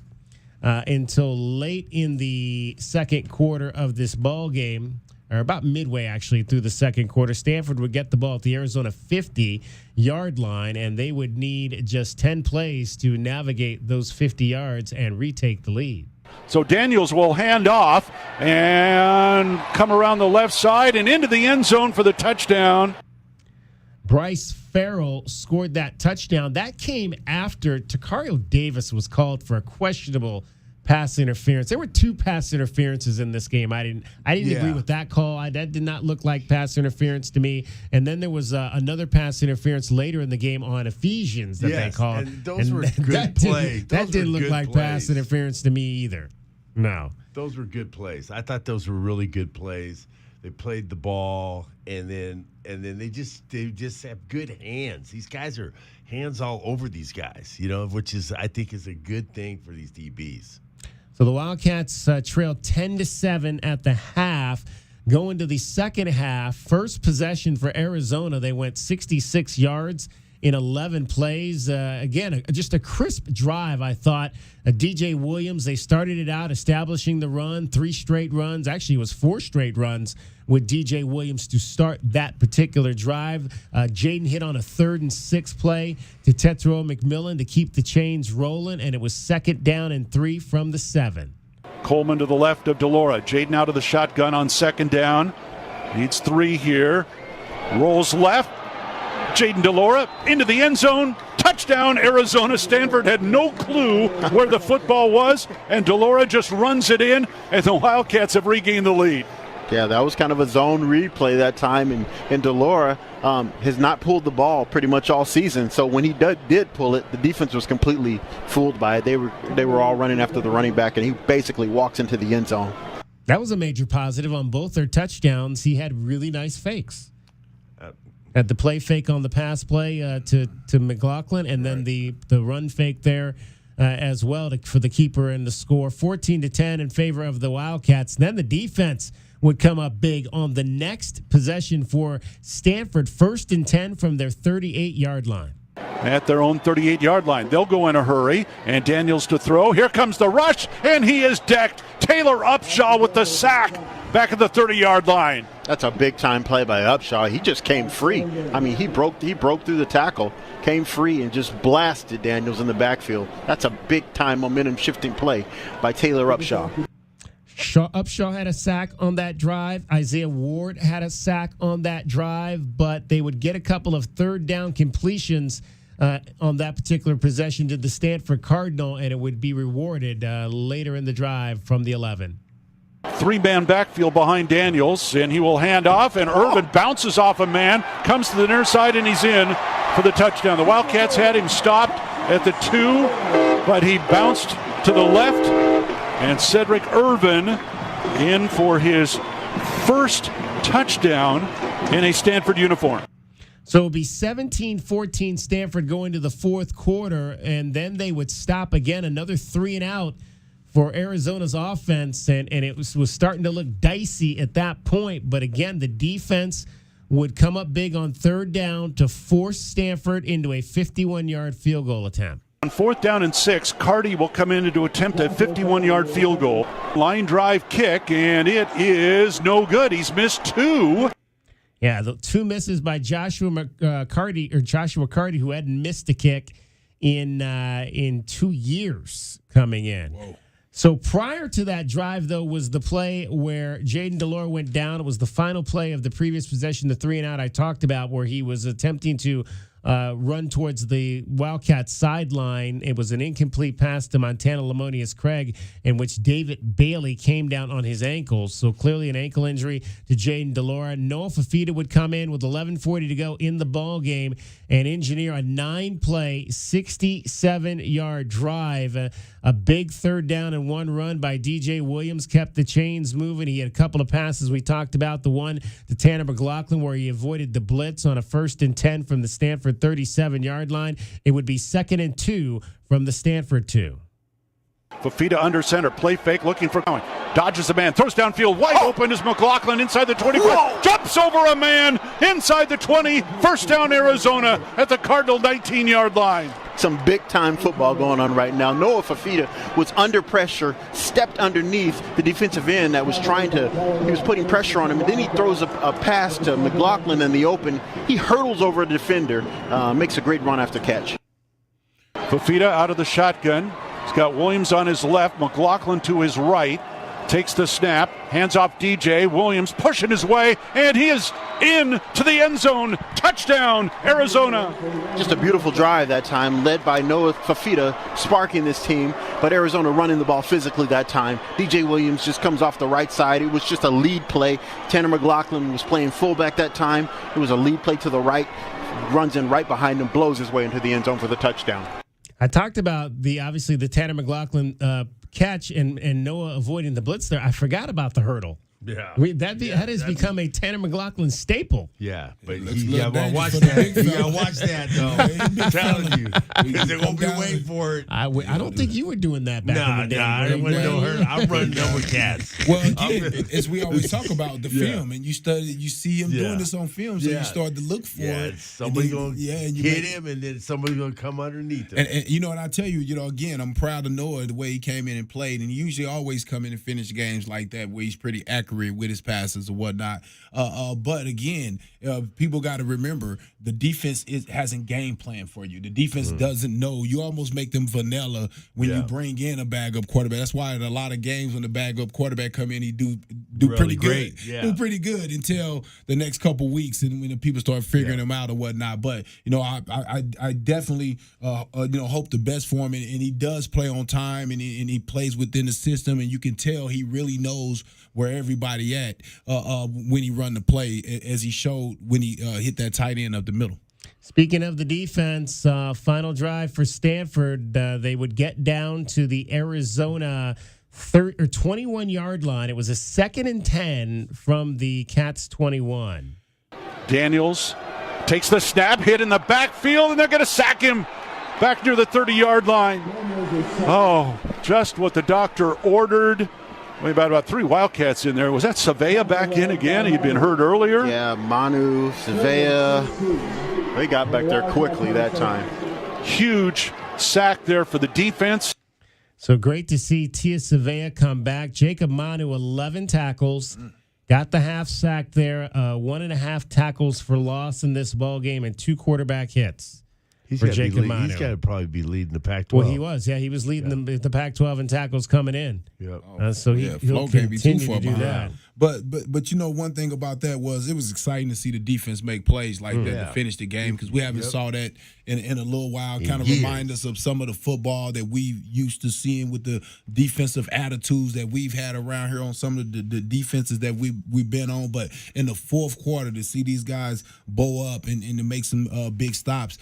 until late in the second quarter of this ball game. Or about midway, actually, through the second quarter. Stanford would get the ball at the Arizona 50-yard line, and they would need just 10 plays to navigate those 50 yards and retake the lead. So Daniels will hand off and come around the left side and into the end zone for the touchdown. Bryce Farrell scored that touchdown. That came after Takario Davis was called for a questionable pass interference. There were 2 pass interferences in this game. I didn't agree with that call. That did not look like pass interference to me. And then there was another pass interference later in the game on Ephesians that they called. And those were good plays. That didn't look like pass interference to me either. No. Those were good plays. I thought those were really good plays. They played the ball, and then they just have good hands. These guys are hands all over these guys, which is I think is a good thing for these DBs. So the Wildcats trailed 10-7 at the half. Going to the second half, first possession for Arizona, they went 66 yards in 11 plays. Again, just a crisp drive, I thought. DJ Williams, they started it out establishing the run, 3 straight runs. Actually, it was 4 straight runs with DJ Williams to start that particular drive. Jaden hit on a 3rd and 6 play to Tetsuo McMillan to keep the chains rolling, and it was 2nd down and 3 from the 7. Coleman to the left of Delora. Jaden out of the shotgun on 2nd down. Needs 3 here. Rolls left. Jaden Delora into the end zone. Touchdown, Arizona. Stanford had no clue where the football was, and Delora just runs it in, and the Wildcats have regained the lead. Yeah, that was kind of a zone replay that time, and Delora has not pulled the ball pretty much all season. So when he did pull it, the defense was completely fooled by it. They were all running after the running back, and he basically walks into the end zone. That was a major positive on both their touchdowns. He had really nice fakes. Had the play fake on the pass play to McLaughlin, and then the run fake there as well for the keeper and the score. 14-10 in favor of the Wildcats. Then the defense would come up big on the next possession for Stanford. 1st and 10 from their 38-yard line. At their own 38-yard line. They'll go in a hurry, and Daniels to throw. Here comes the rush, and he is decked. Taylor Upshaw with the sack back at the 30-yard line. That's a big-time play by Upshaw. He just came free. I mean, he broke through the tackle, came free, and just blasted Daniels in the backfield. That's a big-time momentum-shifting play by Taylor Upshaw. Upshaw had a sack on that drive. Isaiah Ward had a sack on that drive, but they would get a couple of third down completions on that particular possession to the Stanford Cardinal, and it would be rewarded later in the drive from the 11. 3-man backfield behind Daniels, and he will hand off, and Irvin bounces off a man, comes to the near side, and he's in for the touchdown. The Wildcats had him stopped at the 2, but he bounced to the left, and Cedric Irvin in for his first touchdown in a Stanford uniform. So it would be 17-14 Stanford going to the fourth quarter, and then they would stop again, another 3 and out for Arizona's offense, and it was starting to look dicey at that point. But again, the defense would come up big on 3rd down to force Stanford into a 51-yard field goal attempt. On 4th down and 6, Carty will come in to attempt a 51-yard field goal. Line drive kick, and it is no good. He's missed 2. Yeah, the 2 misses by Joshua Carty, who hadn't missed a kick in 2 years coming in. Whoa. So prior to that drive, though, was the play where Jaden Delora went down. It was the final play of the previous possession, the 3 and out I talked about, where he was attempting to run towards the Wildcats sideline. It was an incomplete pass to Montana Lamonius Craig, in which David Bailey came down on his ankles. So clearly an ankle injury to Jaden Delora. Noah Fafita would come in with 11:40 to go in the ball game and engineer a 9-play, 67-yard drive. A big 3rd down and 1 run by DJ Williams kept the chains moving. He had a couple of passes we talked about. The one to Tanner McLaughlin where he avoided the blitz on a 1st and 10 from the Stanford 37-yard line. It would be 2nd and 2 from the Stanford 2. Fafita under center, play fake, looking for going. Dodges a man, throws downfield, wide open is McLaughlin inside the 25. Jumps over a man inside the 20. 1st down Arizona at the Cardinal 19-yard line. Some big-time football going on right now. Noah Fafita was under pressure, stepped underneath the defensive end that was he was putting pressure on him, and then he throws a pass to McLaughlin in the open. He hurdles over a defender, makes a great run after catch. Fafita out of the shotgun. He's got Williams on his left, McLaughlin to his right. Takes the snap, hands off DJ. Williams pushing his way, and he is in to the end zone. Touchdown, Arizona. Just a beautiful drive that time, led by Noah Fafita, sparking this team, but Arizona running the ball physically that time. DJ Williams just comes off the right side. It was just a lead play. Tanner McLaughlin was playing fullback that time. It was a lead play to the right, runs in right behind him, blows his way into the end zone for the touchdown. I talked about the Tanner McLaughlin catch and Noah avoiding the blitz there. I forgot about the hurdle. Yeah. That has become a Tanner McLaughlin staple. Yeah, but you gotta watch that. You gotta watch that, though. I'm telling you. Because they're going to be waiting for it. I don't think you were doing that back in the day. I didn't want to know her. I'm running over cats. Well, again, as we always talk about the film, and you see him doing this on film, so you start to look for it. Somebody's going to hit him, and then somebody's going to come underneath him. And you know, and I tell you, again, I'm proud of Noah, the way he came in and played, and he usually always come in and finish games like that where he's pretty accurate with his passes or whatnot. But again, people got to remember the defense hasn't game plan for you. The defense doesn't know. You almost make them vanilla when you bring in a backup quarterback. That's why in a lot of games when the backup quarterback come in, he do do really pretty great. good. Yeah. Do pretty good until the next couple weeks, and when the people start figuring them out or whatnot. But I definitely hope the best for him, and he does play on time, and he plays within the system, and you can tell he really knows where everybody at when he run the play, as he showed when he hit that tight end up the middle. Speaking of the defense, final drive for Stanford, they would get down to the Arizona 21-yard line. It was a 2nd and 10 from the Cats 21. Daniels takes the snap, hit in the backfield, and they're going to sack him back near the 30-yard line. Oh, just what the doctor ordered. Only about 3 Wildcats in there. Was that Savea back in again? He'd been hurt earlier. Yeah, Manu, Savea. They got back there quickly that time. Huge sack there for the defense. So great to see Tia Savea come back. Jacob Manu, 11 tackles. Got the half sack there. 1.5 tackles for loss in this ball game and 2 quarterback hits. He's for got Jacob Manu. He's got to probably be leading the Pac-12. Well, he was. Yeah, he was leading the Pac-12 in tackles coming in. Yep. So he'll continue to do that. But one thing about that was it was exciting to see the defense make plays like that to finish the game, because we haven't saw that in a little while. Kind of remind us of some of the football that we used to seeing with the defensive attitudes that we've had around here on some of the defenses that we've been on. But in the fourth quarter, to see these guys bow up and to make some big stops,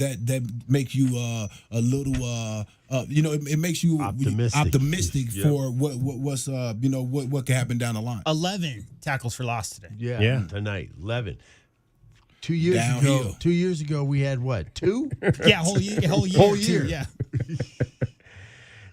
that makes you a little. It makes you optimistic for what can happen down the line. 11 tackles for loss today. Yeah. Tonight, 11. 2 years Downhill. ago. 2 years ago, we had what? 2? Yeah, whole year. Yeah.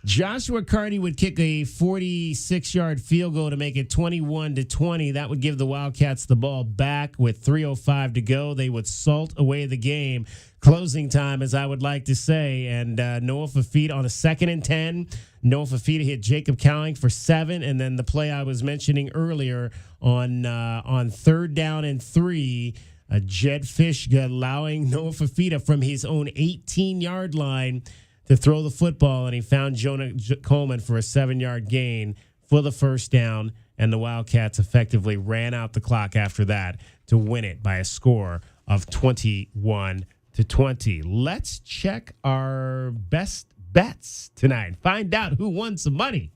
Joshua Carney would kick a 46-yard field goal to make it 21-20. That would give the Wildcats the ball back with 3:05 to go. They would salt away the game. Closing time, as I would like to say. And Noah Fafita on a 2nd and 10. Noah Fafita hit Jacob Cowling for 7. And then the play I was mentioning earlier on 3rd down and 3, Jed Fishka allowing Noah Fafita from his own 18-yard line to throw the football, and he found Jonah Coleman for a 7-yard gain for the first down, and the Wildcats effectively ran out the clock after that to win it by a score of 21-20. Let's check our best bets tonight. Find out who won some money.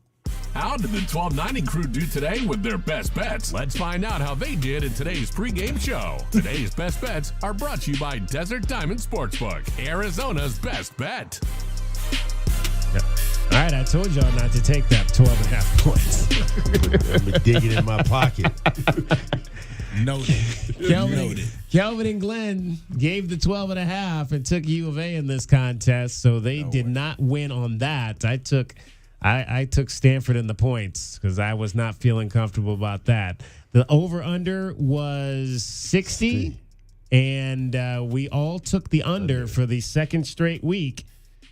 How did the 1290 crew do today with their best bets? Let's find out how they did in today's pregame show. Today's best bets are brought to you by Desert Diamond Sportsbook, Arizona's best bet. All right, I told y'all not to take that 12.5 points. I'm digging in my pocket. Noted. Kelvin and Glenn gave the 12.5 and took U of A in this contest, so they did not win on that. I took Stanford in the points because I was not feeling comfortable about that. The over-under was 60, and we all took the under for the second straight week,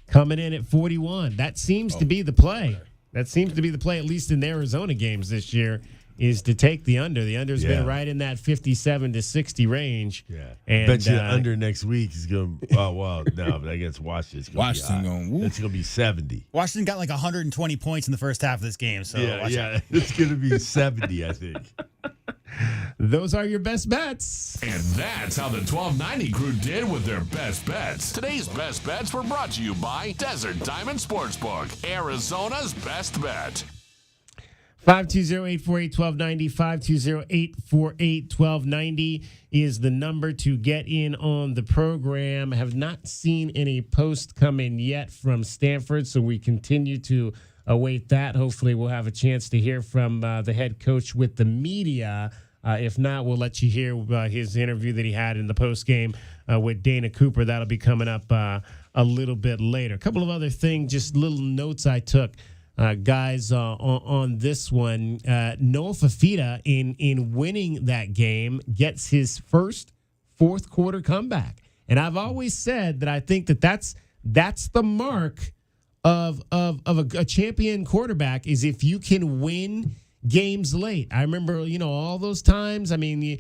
coming in at 41. That seems to be the play. That seems to be the play, at least in the Arizona games this year, is to take the under. The under's been right in that 57 to 60 range. Yeah. And Bet you the under next week is going to, but against Washington, it's going to be 70. Washington got like 120 points in the first half of this game. So it's going to be 70, I think. Those are your best bets. And that's how the 1290 crew did with their best bets. Today's best bets were brought to you by Desert Diamond Sportsbook, Arizona's best bet. 520-848-1290, 520-848-1290 is the number to get in on the program. Have not seen any post come in yet from Stanford, so we continue to await that. Hopefully we'll have a chance to hear from the head coach with the media. If not, we'll let you hear his interview that he had in the postgame with Dana Cooper. That'll be coming up a little bit later. A couple of other things, just little notes I took. Guys, on this one, Noah Fafita, in winning that game, gets his first fourth quarter comeback. And I've always said that I think that's the mark of a champion quarterback, is if you can win games late. I remember, all those times. I mean,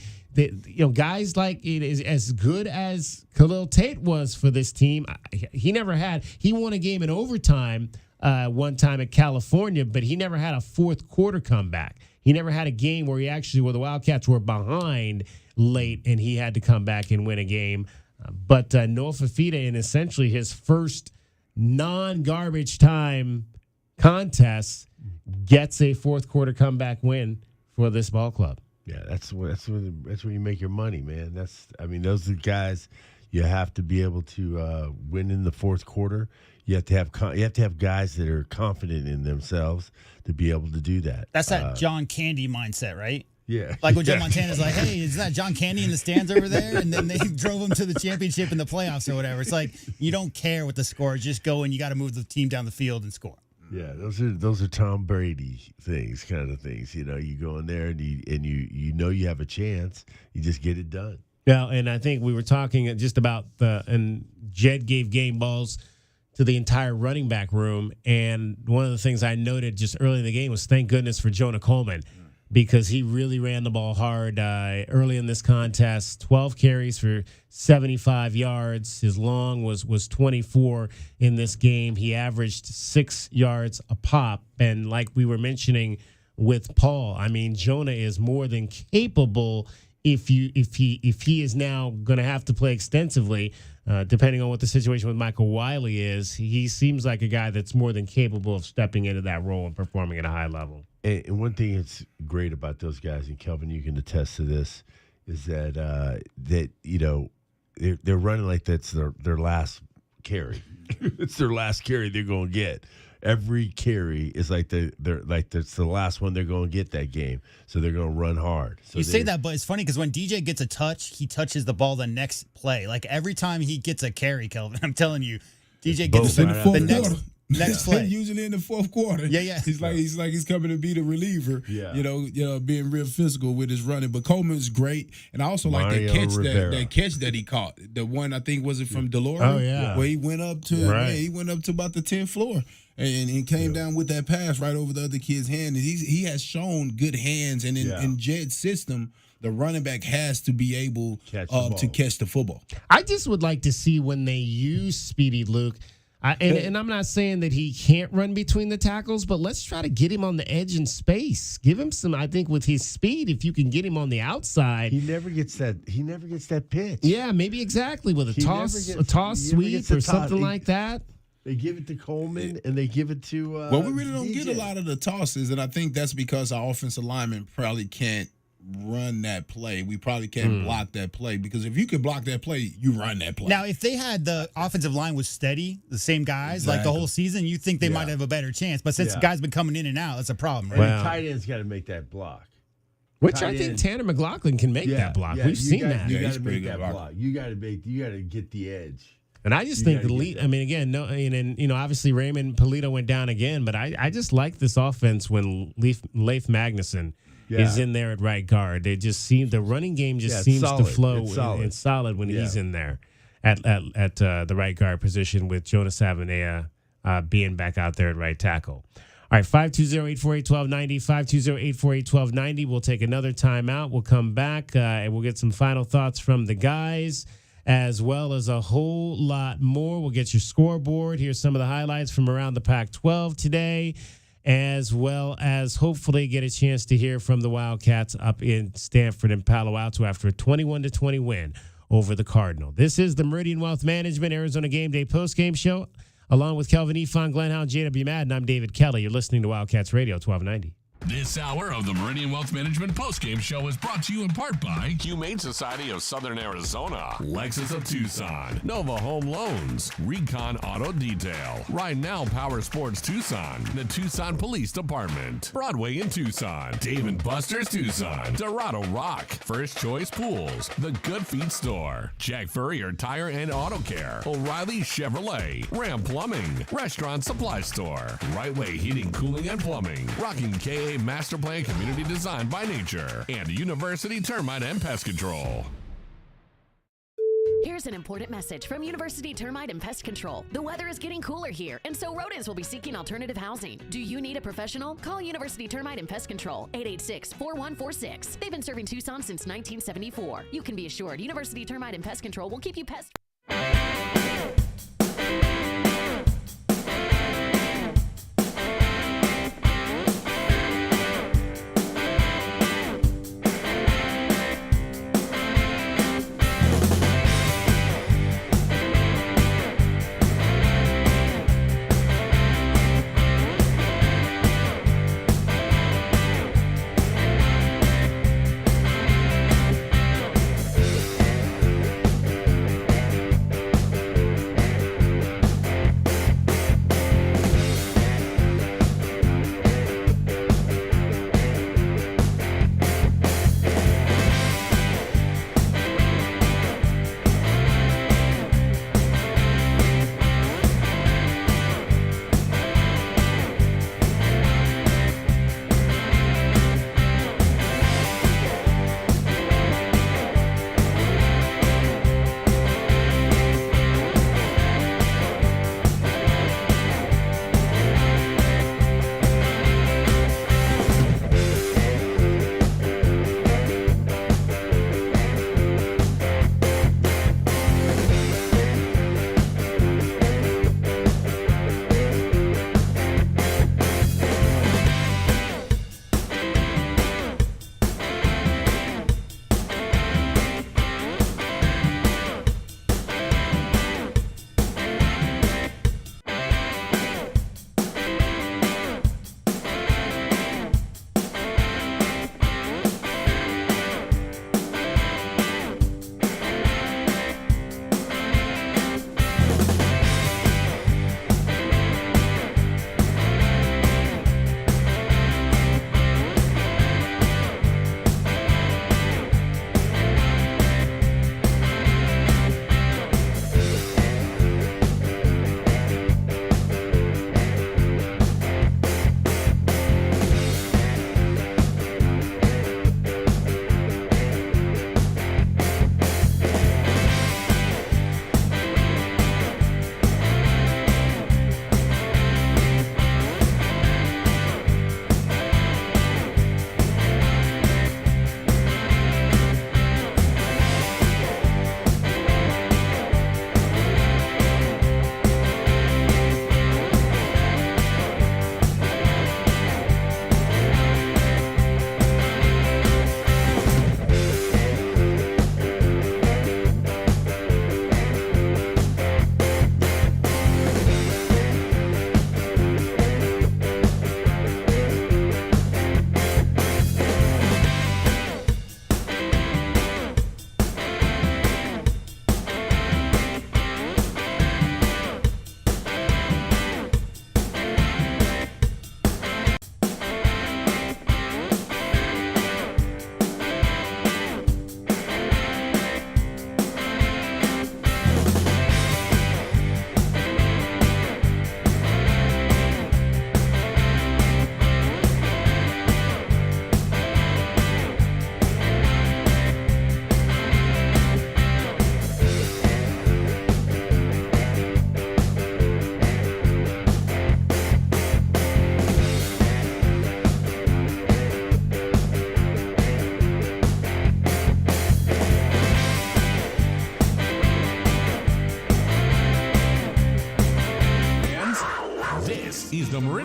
guys like it is as good as Khalil Tate was for this team. He never had. He won a game in overtime one time at California, but he never had a fourth quarter comeback. He never had a game where where the Wildcats were behind late and he had to come back and win a game. But Noah Fafita, in essentially his first non-garbage time contest, gets a fourth quarter comeback win for this ball club. Yeah, that's where you make your money, man. Those are the guys you have to be able to win in the fourth quarter. You have to have guys that are confident in themselves to be able to do that. That's that John Candy mindset, right? Yeah. Like when Joe Montana's like, hey, is that John Candy in the stands over there? And then they drove him to the championship in the playoffs or whatever. It's like you don't care what the score is. Just go and you got to move the team down the field and score. Yeah, those are Tom Brady kind of things. You go in there and you know you have a chance. You just get it done. Yeah, and I think we were talking just about and Jed gave game balls to the entire running back room. And one of the things I noted just early in the game was thank goodness for Jonah Coleman, because he really ran the ball hard early in this contest. 12 carries for 75 yards. His long was 24 in this game. He averaged 6 yards a pop. And like we were mentioning with Paul, Jonah is more than capable if he is now going to have to play extensively, depending on what the situation with Michael Wiley is. He seems like a guy that's more than capable of stepping into that role and performing at a high level. And one thing that's great about those guys, and Kelvin, you can attest to this, is that they're running like that's their last carry. It's their last carry they're going to get. Every carry is like that's the last one they're going to get that game. So they're going to run hard. So you say that, but it's funny because when DJ gets a touch, he touches the ball the next play. Like every time he gets a carry, Kelvin, I'm telling you, DJ gets the next play. Usually in the fourth quarter. Yeah. He's coming to be the reliever. Yeah. Being real physical with his running. But Coleman's great. And I also like that catch that he caught. The one, I think, was it from Delora? Oh, yeah. Where he went up to about the 10th floor. And came down with that pass right over the other kid's hand. And he has shown good hands. And in Jed's system, the running back has to be able to catch the football. I just would like to see when they use Speedy Luke. And I'm not saying that he can't run between the tackles, but let's try to get him on the edge in space. Give him some. I think with his speed, if you can get him on the outside, he never gets that pitch. Yeah, maybe exactly with a toss sweep or something like that. They give it to Coleman and they give it to. Well, we really don't DJ. get a lot of the tosses, and I think that's because our offensive lineman probably can't run that play. We probably can't block that play, because if you can block that play, you run that play. Now, if they had the offensive line was steady, the same guys like the whole season, you think they might have a better chance. But since the guys been coming in and out, that's a problem, right? And the tight end's got to make that block. Which I think Tanner McLaughlin can make that block. We've seen that. You got to make that block. You got to get the edge. And I just think obviously Raymond Polito went down again, but I just like this offense when Leif Magnuson is in there at right guard. They just seem the running game seems to flow. It's solid when he's in there at the right guard position, with Jonas Avenea being back out there at right tackle. All right, 520-848-1290, 520-848-1290. We'll take another timeout. We'll come back and we'll get some final thoughts from the guys, as well as a whole lot more. We'll get your scoreboard. Here's some of the highlights from around the Pac-12 today, as well as hopefully get a chance to hear from the Wildcats up in Stanford and Palo Alto after a 21-20 win over the Cardinal. This is the Meridian Wealth Management Arizona Game Day postgame show, along with Kelvin Efon, Glenn Howe, J.W. Madden. I'm David Kelly. You're listening to Wildcats Radio 1290. This hour of the Meridian Wealth Management postgame show is brought to you in part by Humane Society of Southern Arizona, Lexus of Tucson, Nova Home Loans, Recon Auto Detail, Ride Now Power Sports Tucson, the Tucson Police Department, Broadway in Tucson, Dave & Buster's Tucson, Dorado Rock, First Choice Pools, The Good Feet Store, Jack Furrier Tire and Auto Care, O'Reilly Chevrolet, Ram Plumbing, Restaurant Supply Store, Right Way Heating, Cooling and Plumbing, Rocking KA Master Plan Community Design by Nature, and University Termite and Pest Control. Here's an important message from University Termite and Pest Control. The weather is getting cooler here, and so rodents will be seeking alternative housing. Do you need a professional? Call University Termite and Pest Control, 886-4146. They've been serving Tucson since 1974. You can be assured University Termite and Pest Control will keep you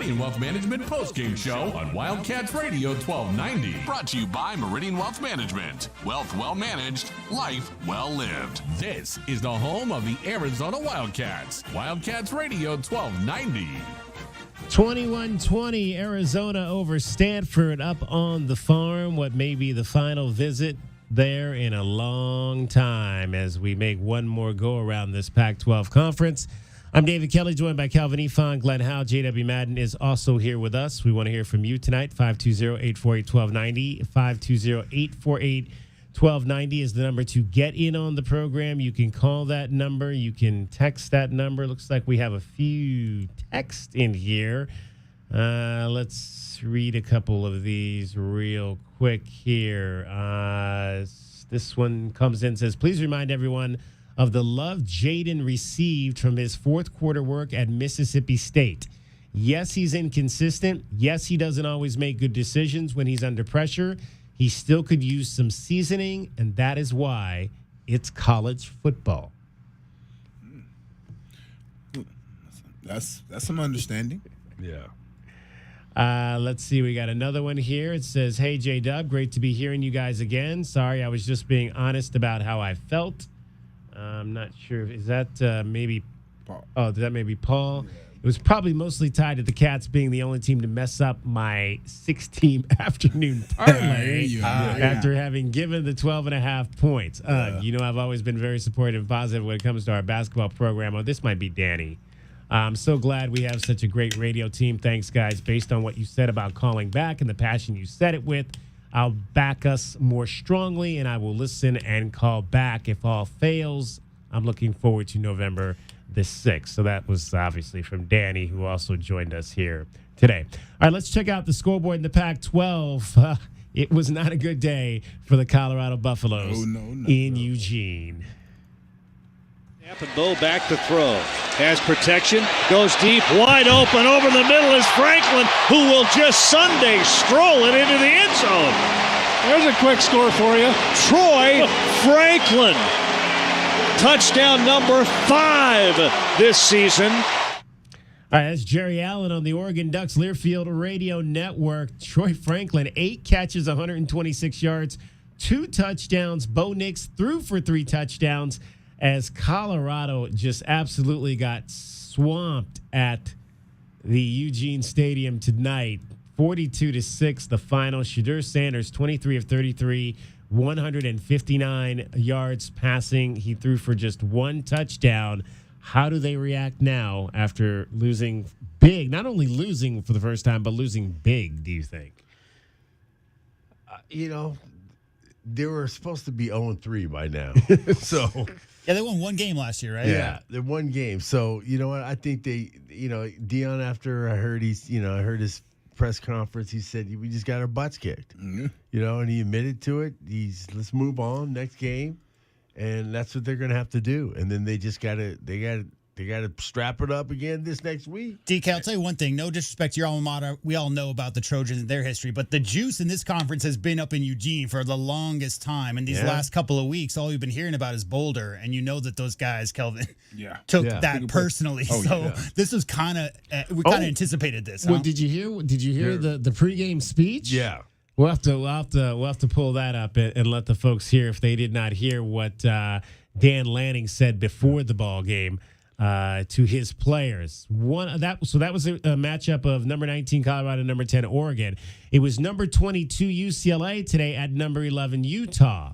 Meridian Wealth Management postgame show on Wildcats Radio 1290. Brought to you by Meridian Wealth Management. Wealth well managed, life well lived. This is the home of the Arizona Wildcats. Wildcats Radio 1290. 21-20, Arizona over Stanford up on the farm. What may be the final visit there in a long time as we make one more go around this Pac-12 conference. I'm David Kelly, joined by Calvin Efon, Glenn Howe. J.W. Madden is also here with us. We want to hear from you tonight. 520-848-1290. 520-848-1290 is the number to get in on the program. You can call that number. You can text that number. Looks like we have a few texts in here. Let's read a couple of these real quick here. This one comes in and says, please remind everyone of the love Jaden received from his fourth quarter work at Mississippi State. Yes, he's inconsistent. Yes, he doesn't always make good decisions when he's under pressure. He still could use some seasoning, and that is why it's college football. That's some understanding. Yeah. Let's see. We got another one here. It says, hey, J-Dub, great to be hearing you guys again. Sorry, I was just being honest about how I felt. I'm not sure. Is that maybe Paul? Oh, that may be Paul. Yeah. It was probably mostly tied to the Cats being the only team to mess up my 6-team afternoon parlay after having given the 12.5 points. You know, I've always been very supportive and positive when it comes to our basketball program. Oh, this might be Danny. I'm so glad we have such a great radio team. Thanks, guys. Based on what you said about calling back and the passion you said it with, I'll back us more strongly, and I will listen and call back. If all fails, I'm looking forward to November the 6th. So that was obviously from Danny, who also joined us here today. All right, let's check out the scoreboard in the Pac-12. It was not a good day for the Colorado Buffaloes in Eugene. And Bo back to throw. Has protection. Goes deep. Wide open. Over the middle is Franklin, who will just Sunday stroll it into the end zone. There's a quick score for you. Troy Franklin. Touchdown number 5 this season. All right, that's Jerry Allen on the Oregon Ducks Learfield Radio Network. Troy Franklin, 8 catches, 126 yards, 2 touchdowns. Bo Nix threw for 3 touchdowns, as Colorado just absolutely got swamped at the Eugene Stadium tonight. 42-6, the final. Shadur Sanders, 23 of 33, 159 yards passing. He threw for just 1 touchdown. How do they react now after losing big? Not only losing for the first time, but losing big, do you think? You know, they were supposed to be 0-3 by now. So... Yeah, they won 1 game last year, right? Yeah, they won 1 game. So, you know what? I think they, Dion, after I heard his press conference, he said, we just got our butts kicked. Mm-hmm. And he admitted to it. Let's move on, next game. And that's what they're going to have to do. And then they got to strap it up again this next week. DK, I'll tell you one thing. No disrespect to your alma mater. We all know about the Trojans and their history, but the juice in this conference has been up in Eugene for the longest time. And these last couple of weeks, all we've been hearing about is Boulder. And you know that those guys, Kelvin, took that personally. This was kind of we kind of anticipated this. Well, did you hear the pregame speech? Yeah. We'll have to pull that up and let the folks hear if they did not hear what Dan Lanning said before the ball game. To his players. That was a matchup of number 19 Colorado, number 10 Oregon. It was number 22 UCLA today at number 11 Utah.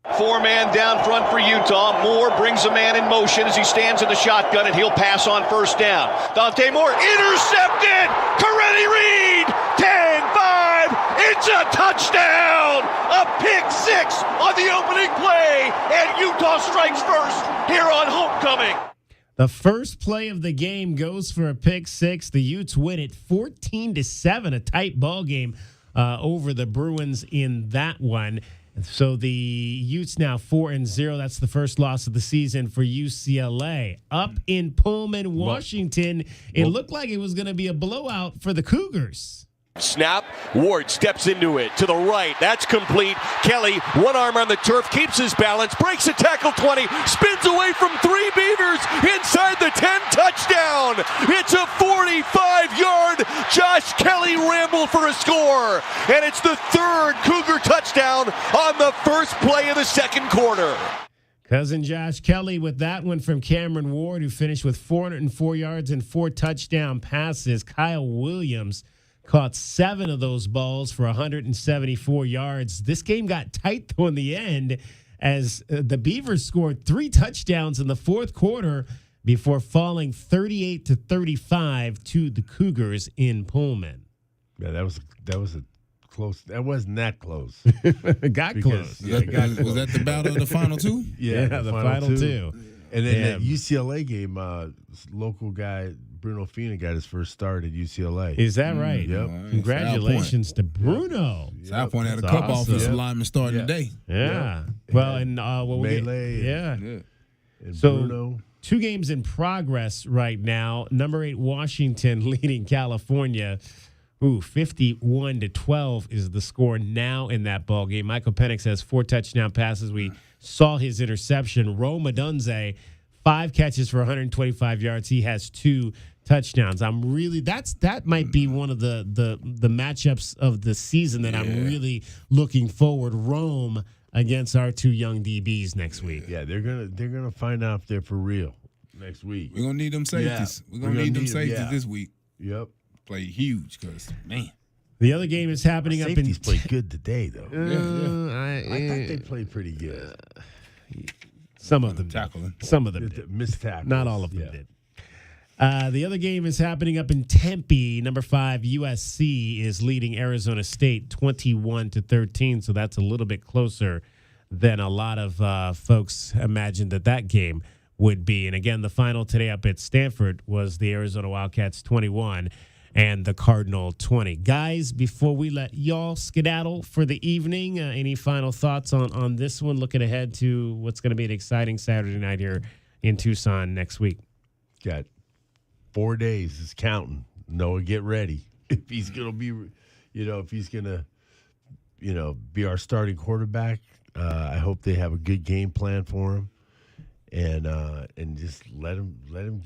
4-man down front for Utah. Moore brings a man in motion as he stands in the shotgun, and he'll pass on first down. Dante Moore intercepted. Coretti Reed 10-5. It's a touchdown. A pick 6 on the opening play, and Utah strikes first here on homecoming. The first play of the game goes for a pick 6. The Utes win it 14-7, a tight ball game over the Bruins in that one. So the Utes now 4-0. That's the first loss of the season for UCLA. Up in Pullman, Washington, it looked like it was going to be a blowout for the Cougars. Snap. Ward steps into it to the right. That's complete. Kelly, one arm on the turf, keeps his balance, breaks a tackle 20, spins away from 3 Beavers inside the 10. Touchdown. It's a 45-yard Josh Kelly ramble for a score. And it's the 3rd Cougar touchdown on the first play of the second quarter. Cousin Josh Kelly with that one from Cameron Ward, who finished with 404 yards and 4 touchdown passes. Kyle Williams caught 7 of those balls for 174 yards. This game got tight, though, in the end, as the Beavers scored 3 touchdowns in the fourth quarter before falling 38-35 to the Cougars in Pullman. Yeah, that was a close. That wasn't that close. Got close. Was that the battle of the final 2? Yeah, the final two. And then that UCLA game, local guy Bruno Fina got his first start at UCLA. Is that right? Yep. Congratulations to Bruno. South Point had a couple offensive linemen starting today. Yeah. Well, and Melee. And so Bruno. 2 games in progress right now. Number 8 Washington leading California. 51-12 is the score now in that ball game. Michael Penix has 4 touchdown passes. We saw his interception. Rome Odunze, 5 catches for 125 yards. He has 2 touchdowns. That might be one of the matchups of the season that I'm really looking forward. Rome against our 2 young DBs next week. Yeah, they're gonna find out if they're for real next week. We're gonna need them safeties. We're gonna need them safeties this week. Yep. Play huge because, man. The other game is happening up in... Safeties played good today, though. I thought they played pretty good. Some of them tackling. Some of them did. Missed tackles. Not all of them did. The other game is happening up in Tempe. Number 5 USC is leading Arizona State 21-13, so that's a little bit closer than a lot of folks imagined that game would be. And again, the final today up at Stanford was the Arizona Wildcats 21 and the Cardinal 20. Guys, before we let y'all skedaddle for the evening, any final thoughts on this one, looking ahead to what's going to be an exciting Saturday night here in Tucson next week? Got 4 days. It's counting. Noah, get ready. If he's going to be, if he's going to, be our starting quarterback, I hope they have a good game plan for him. And just let him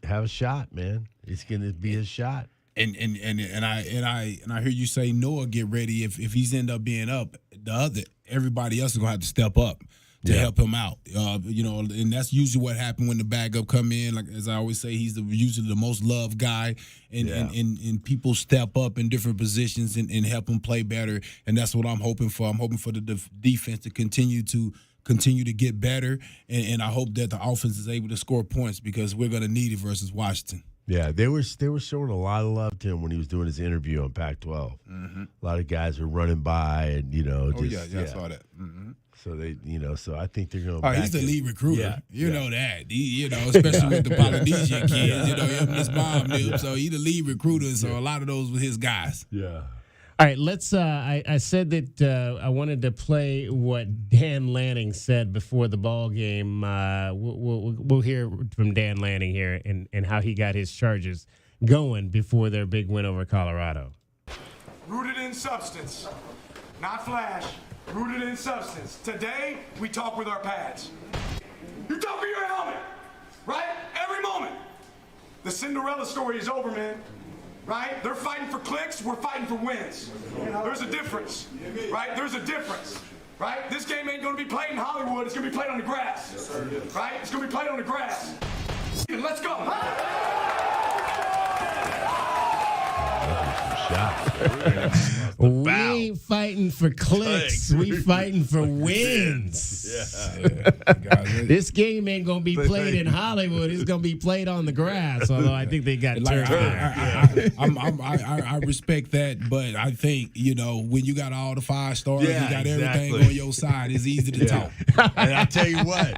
have a shot, man. It's gonna be his shot. And I hear you say Noah get ready if he's end up being up. Everybody else is gonna have to step up to help him out. And that's usually what happened when the backup come in. Like as I always say, he's usually the most loved guy, and people step up in different positions and help him play better. And that's what I'm hoping for. I'm hoping for the defense to continue to get better, and I hope that the offense is able to score points because we're going to need it versus Washington. Yeah, they were showing a lot of love to him when he was doing his interview on Pac-12. Mm-hmm. A lot of guys were running by, and I saw that. Mm-hmm. So they, so I think they're going to. Oh, he's the lead recruiter. You know that. Especially with the Polynesian kids. Him and his mom knew. So he's the lead recruiter. So a lot of those were his guys. Yeah. All right, let's. I said that I wanted to play what Dan Lanning said before the ball game. We'll hear from Dan Lanning here and how he got his Chargers going before their big win over Colorado. Rooted in substance, not flash. Rooted in substance. Today we talk with our pads. You talk with your helmet, right? Every moment. The Cinderella story is over, man. Right? They're fighting for clicks, we're fighting for wins. There's a difference, right? There's a difference, right? This game ain't gonna be played in Hollywood, it's gonna be played on the grass, right? It's gonna be played on the grass. Let's go. We ain't fighting for clicks. We fighting for wins. This game ain't gonna be played in Hollywood. It's gonna be played on the grass. Although I think they got turned. I respect that, but I think when you got all the 5 stars, you got everything on your side. It's easy to talk. And I tell you what,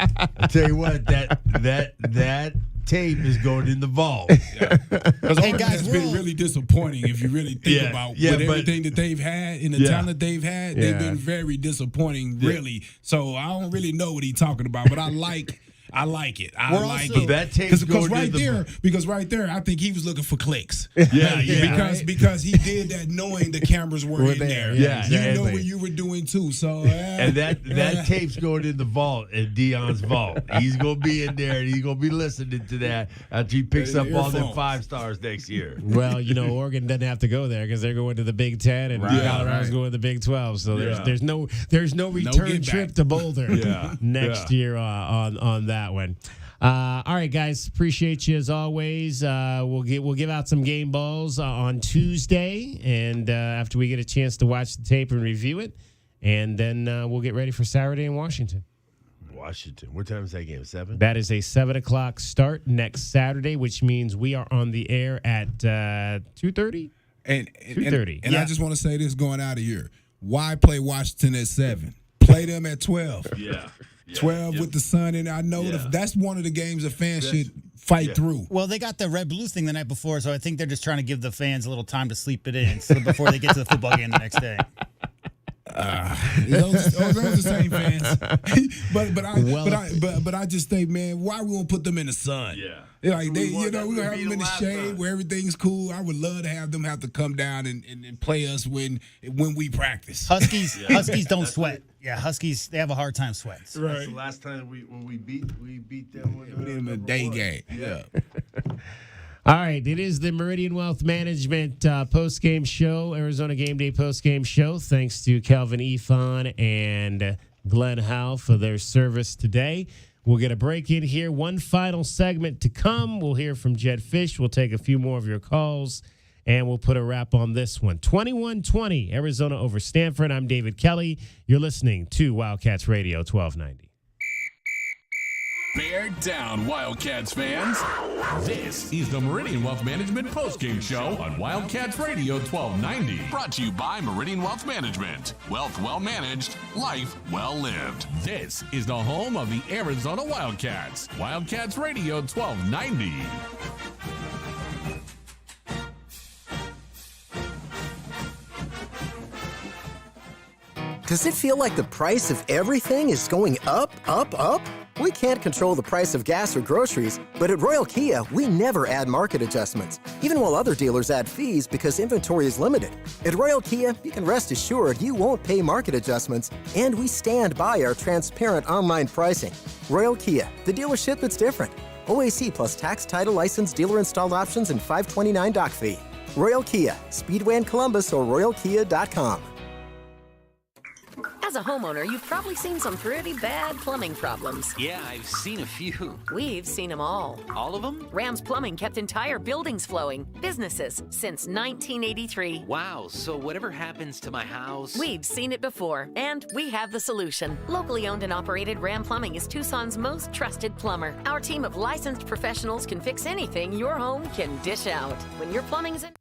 that tape is going in the vault. Because that's been really disappointing if you really think about everything that they've had and the talent they've had. They've been very disappointing, really. So I don't really know what he's talking about, but I like I like it. That takes because right there, I think he was looking for clicks. Yeah. Because he did that knowing the cameras were in there. Yeah, you know what you were doing too. So and that tape's going in the vault, in Dion's vault. He's gonna be in there, and he's gonna be listening to that after he picks up all them 5 stars next year. Well, Oregon doesn't have to go there because they're going to the Big Ten, and Colorado's going to the Big 12. So there's no return trip to Boulder next year on that one. All right, guys, appreciate you as always. We'll give out some game balls on Tuesday, and after we get a chance to watch the tape and review it, and then we'll get ready for Saturday in Washington. What time is that game? 7? That is a 7:00 start next Saturday, which means we are on the air at 2:30. And 2:30. And I just want to say this going out of here: why play Washington at 7? Play them at 12. 12 with the sun, and I know that's one of the games that fans should fight through. Well, they got the red-blue thing the night before, so I think they're just trying to give the fans a little time to sleep it in before they get to the football game the next day. Those are the same fans. but I just think, man, why we won't put them in the sun? Like we're gonna have them in the shade where everything's cool. I would love to have them have to come down and play us when we practice. Huskies don't sweat. Yeah, Huskies, they have a hard time sweating. That's the last time we beat them in the day game. Yeah. All right, it is the Meridian Wealth Management post-game show, Arizona Game Day post-game show. Thanks to Calvin Efon and Glenn Howe for their service today. We'll get a break in here. One final segment to come. We'll hear from Jed Fish. We'll take a few more of your calls, and we'll put a wrap on this one. 21-20, Arizona over Stanford. I'm David Kelly. You're listening to Wildcats Radio 1290. Bear down, Wildcats fans. This is the Meridian Wealth Management postgame show on Wildcats Radio 1290. Brought to you by Meridian Wealth Management. Wealth well managed, life well lived. This is the home of the Arizona Wildcats. Wildcats Radio 1290. Does it feel like the price of everything is going up, up, up? We can't control the price of gas or groceries, but at Royal Kia, we never add market adjustments, even while other dealers add fees because inventory is limited. At Royal Kia, you can rest assured you won't pay market adjustments, and we stand by our transparent online pricing. Royal Kia, the dealership that's different. OAC plus tax, title, license, dealer installed options, and $529 doc fee. Royal Kia, Speedway in Columbus or royalkia.com. As a homeowner, you've probably seen some pretty bad plumbing problems. Yeah, I've seen a few. We've seen them all. All of them? Rams Plumbing kept entire buildings flowing, businesses, since 1983. Wow, so whatever happens to my house... We've seen it before, and we have the solution. Locally owned and operated Ram Plumbing is Tucson's most trusted plumber. Our team of licensed professionals can fix anything your home can dish out. When your plumbing's in...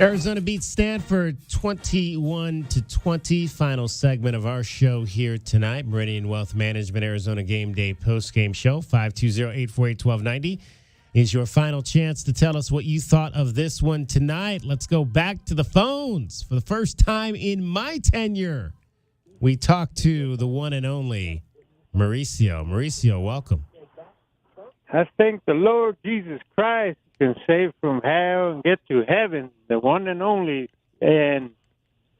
Arizona beats Stanford 21-20. Final segment of our show here tonight. Meridian Wealth Management Arizona Game Day Postgame Show. 520-848-1290 is your final chance to tell us what you thought of this one tonight. Let's go back to the phones. For the first time in my tenure, we talked to the one and only Mauricio. Mauricio, welcome. I thank the Lord Jesus Christ can save from hell and get to heaven, the one and only. And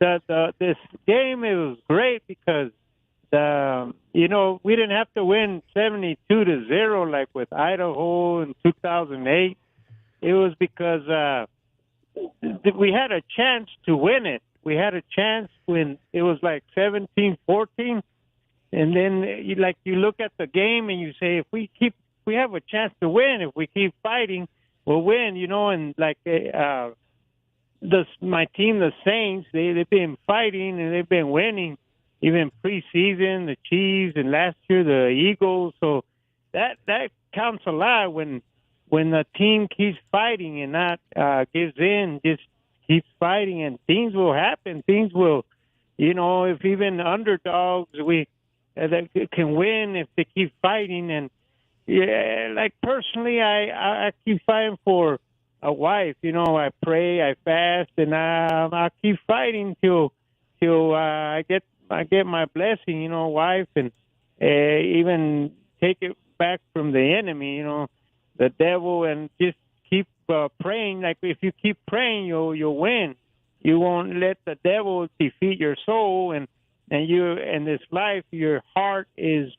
this game, it was great because we didn't have to win 72-0 like with Idaho in 2008. It was because we had a chance to win it. We had a chance when it was like 17-14, and then you look at the game and you say, if we have a chance to win. If we keep fighting, we'll win, and like my team, the Saints, they've been fighting and they've been winning, even preseason, the Chiefs, and last year the Eagles. So that counts a lot when the team keeps fighting and not gives in, just keeps fighting, and things will happen. Things will, if even underdogs that can win if they keep fighting. And yeah, like personally, I keep fighting for a wife. I pray, I fast, and I keep fighting till I get my blessing. Wife, and even take it back from the enemy. The devil, and just keep praying. Like if you keep praying, you'll win. You won't let the devil defeat your soul, and you in this life, your heart is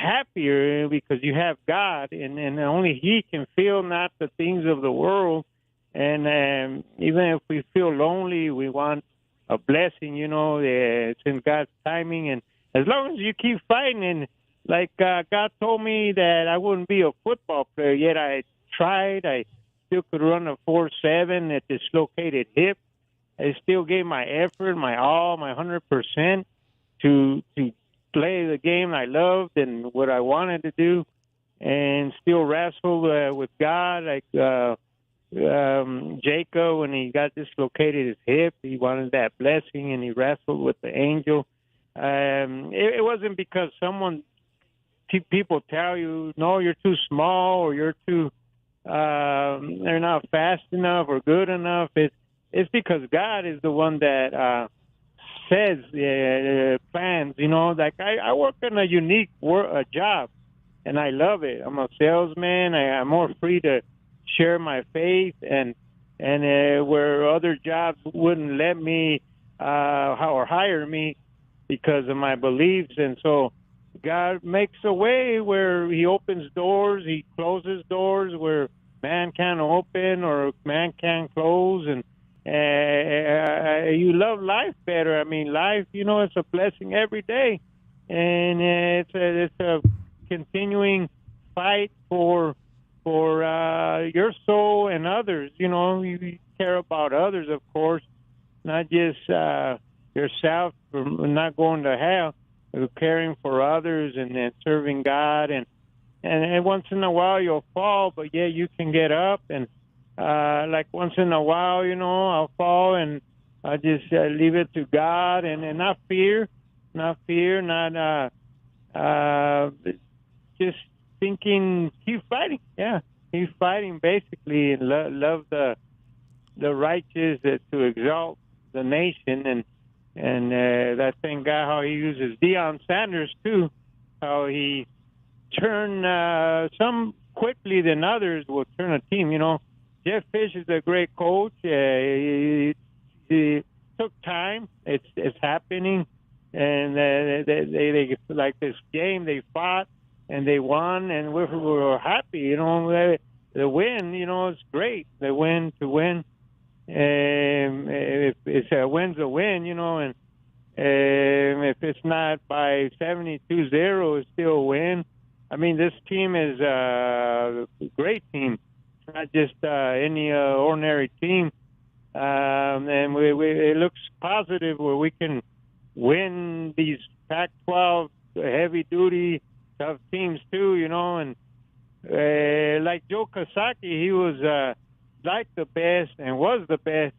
happier because you have God, and only He can feel, not the things of the world. And even if we feel lonely, we want a blessing, it's in God's timing. And as long as you keep fighting, and like God told me that I wouldn't be a football player, yet I tried. I still could run a 4.7 at dislocated hip. I still gave my effort, my all, my 100% to play the game I loved and what I wanted to do, and still wrestled with God. Like Jacob, when he got dislocated his hip, he wanted that blessing, and he wrestled with the angel. It wasn't because people tell you, no, you're too small, or you're too, they're not fast enough or good enough. It's because God is the one that says plans. Like I work in a unique job, and I love it. I'm a salesman. I'm more free to share my faith, and where other jobs wouldn't let me or hire me because of my beliefs. And so God makes a way where He opens doors, He closes doors where man can't open or man can't close. And you love life better. I mean, life, it's a blessing every day, and it's a continuing fight for your soul and others. You care about others, of course, not just yourself, not going to hell, but caring for others and serving God. And once in a while you'll fall, but yeah, you can get up. And like once in a while, I'll fall, and I just leave it to God, and not fear, just thinking, keep fighting. Yeah, keep fighting, basically, and love the righteous, to exalt the nation. And I thank God how He uses Deion Sanders too, how he turn some quickly than others will turn a team. Jeff Fish is a great coach. He took time. It's happening, and they like this game. They fought and they won, and we were happy. The win, it's great. The win to win. If it's a win's a win, and if it's not by 72-0, it's still a win. I mean, this team is a great team. It's not just any ordinary team. And it looks positive where we can win these Pac-12 heavy-duty tough teams too, and like Joe Kosaki, he was like the best and was the best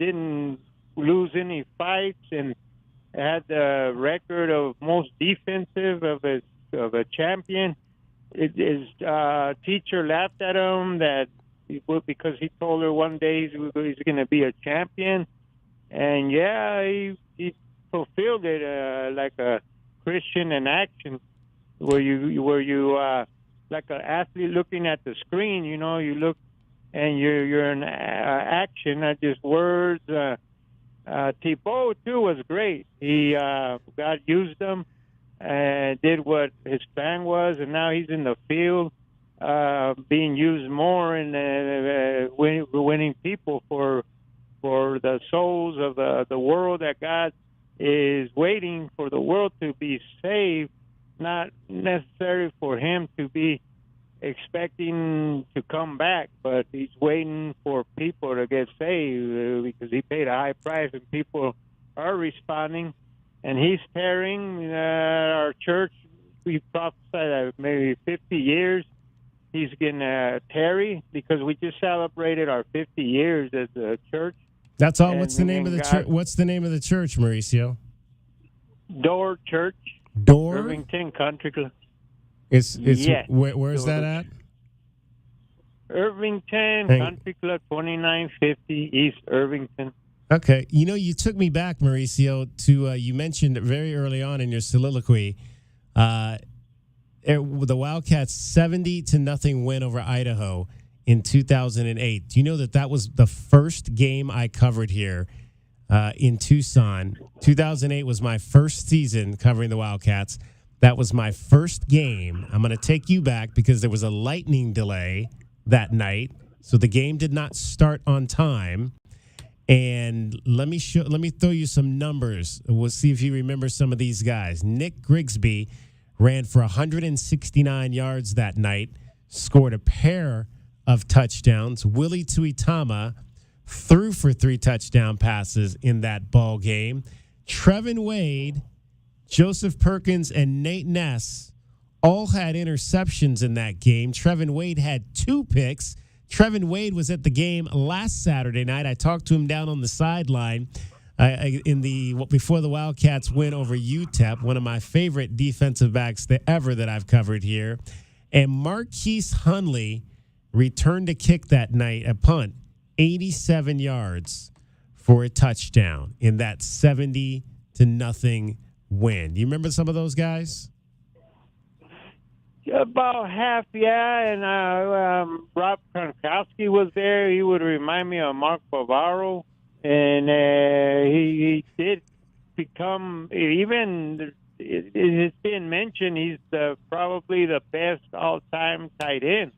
didn't lose any fights and had the record of most defensive of a champion. His teacher laughed at him because he told her one day he's going to be a champion, and he fulfilled it like a Christian in action, where you like an athlete looking at the screen. You look and you're in action, not just words. Thibault too was great. God used him and did what his plan was, and now he's in the field being used more in winning people for the souls of the world, that God is waiting for the world to be saved, not necessarily for him to be expecting to come back, but he's waiting for people to get saved because he paid a high price and people are responding. And he's tearing our church. We prophesied that maybe 50 years he's going to tarry, because we just celebrated our 50 years as a church. That's all. What's the name of the church? What's the name of the church, Mauricio? Door Church. Door? Irvington Country Club. It's yeah. Where's that at? Irvington Country Club, 2950 East Irvington. Okay. You took me back, Mauricio, to you mentioned very early on in your soliloquy the Wildcats 70-0 win over Idaho in 2008. Do you know that was the first game I covered here in Tucson? 2008 was my first season covering the Wildcats. That was my first game. I'm going to take you back because there was a lightning delay that night, so the game did not start on time. And let me throw you some numbers. We'll see if you remember some of these guys. Nick Grigsby ran for 169 yards that night, scored a pair of touchdowns. Willie Tuitama threw for 3 touchdown passes in that ball game. Trevin Wade, Joseph Perkins, and Nate Ness all had interceptions in that game. Trevin Wade had 2 picks. Trevin Wade was at the game last Saturday night. I talked to him down on the sideline before the Wildcats win over UTEP, one of my favorite defensive backs that I've covered here. And Marquise Hunley returned a kick that night, a punt, 87 yards for a touchdown in that 70-0 win. Do you remember some of those guys? About half, yeah. And Rob Gronkowski was there. He would remind me of Mark Bavaro. And he did become, even it's been mentioned, he's probably the best all-time tight end.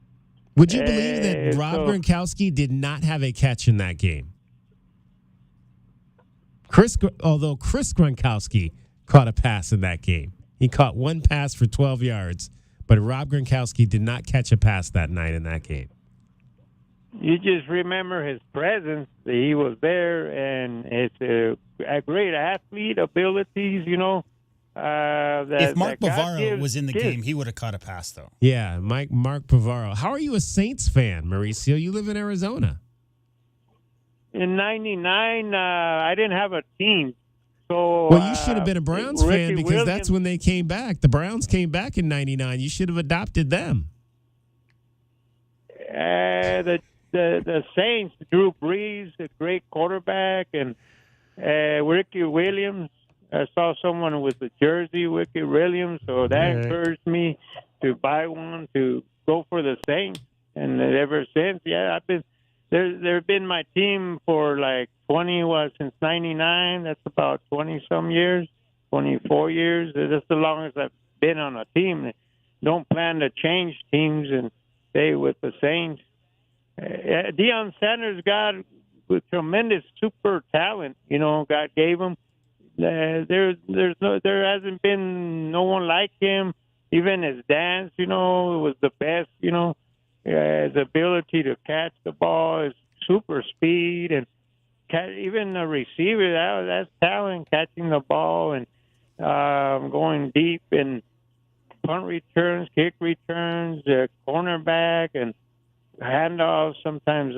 Would you believe that Rob Gronkowski did not have a catch in that game? Although Chris Gronkowski caught a pass in that game. He caught 1 pass for 12 yards, but Rob Gronkowski did not catch a pass that night in that game. You just remember his presence. He was there, and it's a great athlete, abilities, if Mark Bavaro was in the game, he would have caught a pass, though. Yeah, Mark Bavaro. How are you a Saints fan, Mauricio? You live in Arizona. In 99, I didn't have a team. So, well, you should have been a Browns fan because that's when they came back. The Browns came back in 99. You should have adopted them. The Saints, Drew Brees, a great quarterback, and Ricky Williams. I saw someone with the jersey, Ricky Williams, so that encouraged me to buy one to go for the Saints. And ever since, I've been they've been my team for like since 99. That's about 20-some years, 24 years. That's the longest I've been on a team. Don't plan to change teams and stay with the Saints. Deion Sanders got tremendous super talent. God gave him. There hasn't been no one like him. Even his dance, was the best. His ability to catch the ball, his super speed, and even the receiver, that's talent, catching the ball and going deep and punt returns, kick returns, cornerback, and handoffs. Sometimes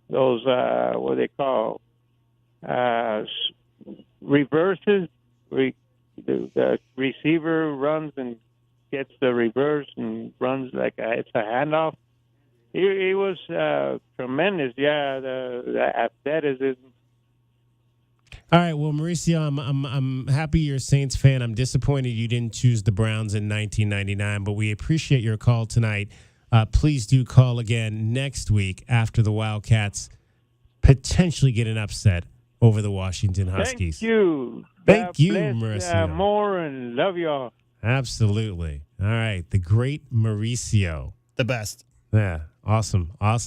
those what they call reverses. The receiver runs and gets the reverse and runs like it's a handoff. He was tremendous. Yeah, the athleticism. All right, well, Mauricio, I'm happy you're a Saints fan. I'm disappointed you didn't choose the Browns in 1999, but we appreciate your call tonight. Please do call again next week after the Wildcats potentially get an upset over the Washington Huskies. Thank you. Thank you, bless, Mauricio. More and love y'all. Absolutely. All right, the great Mauricio. The best. Yeah, awesome. I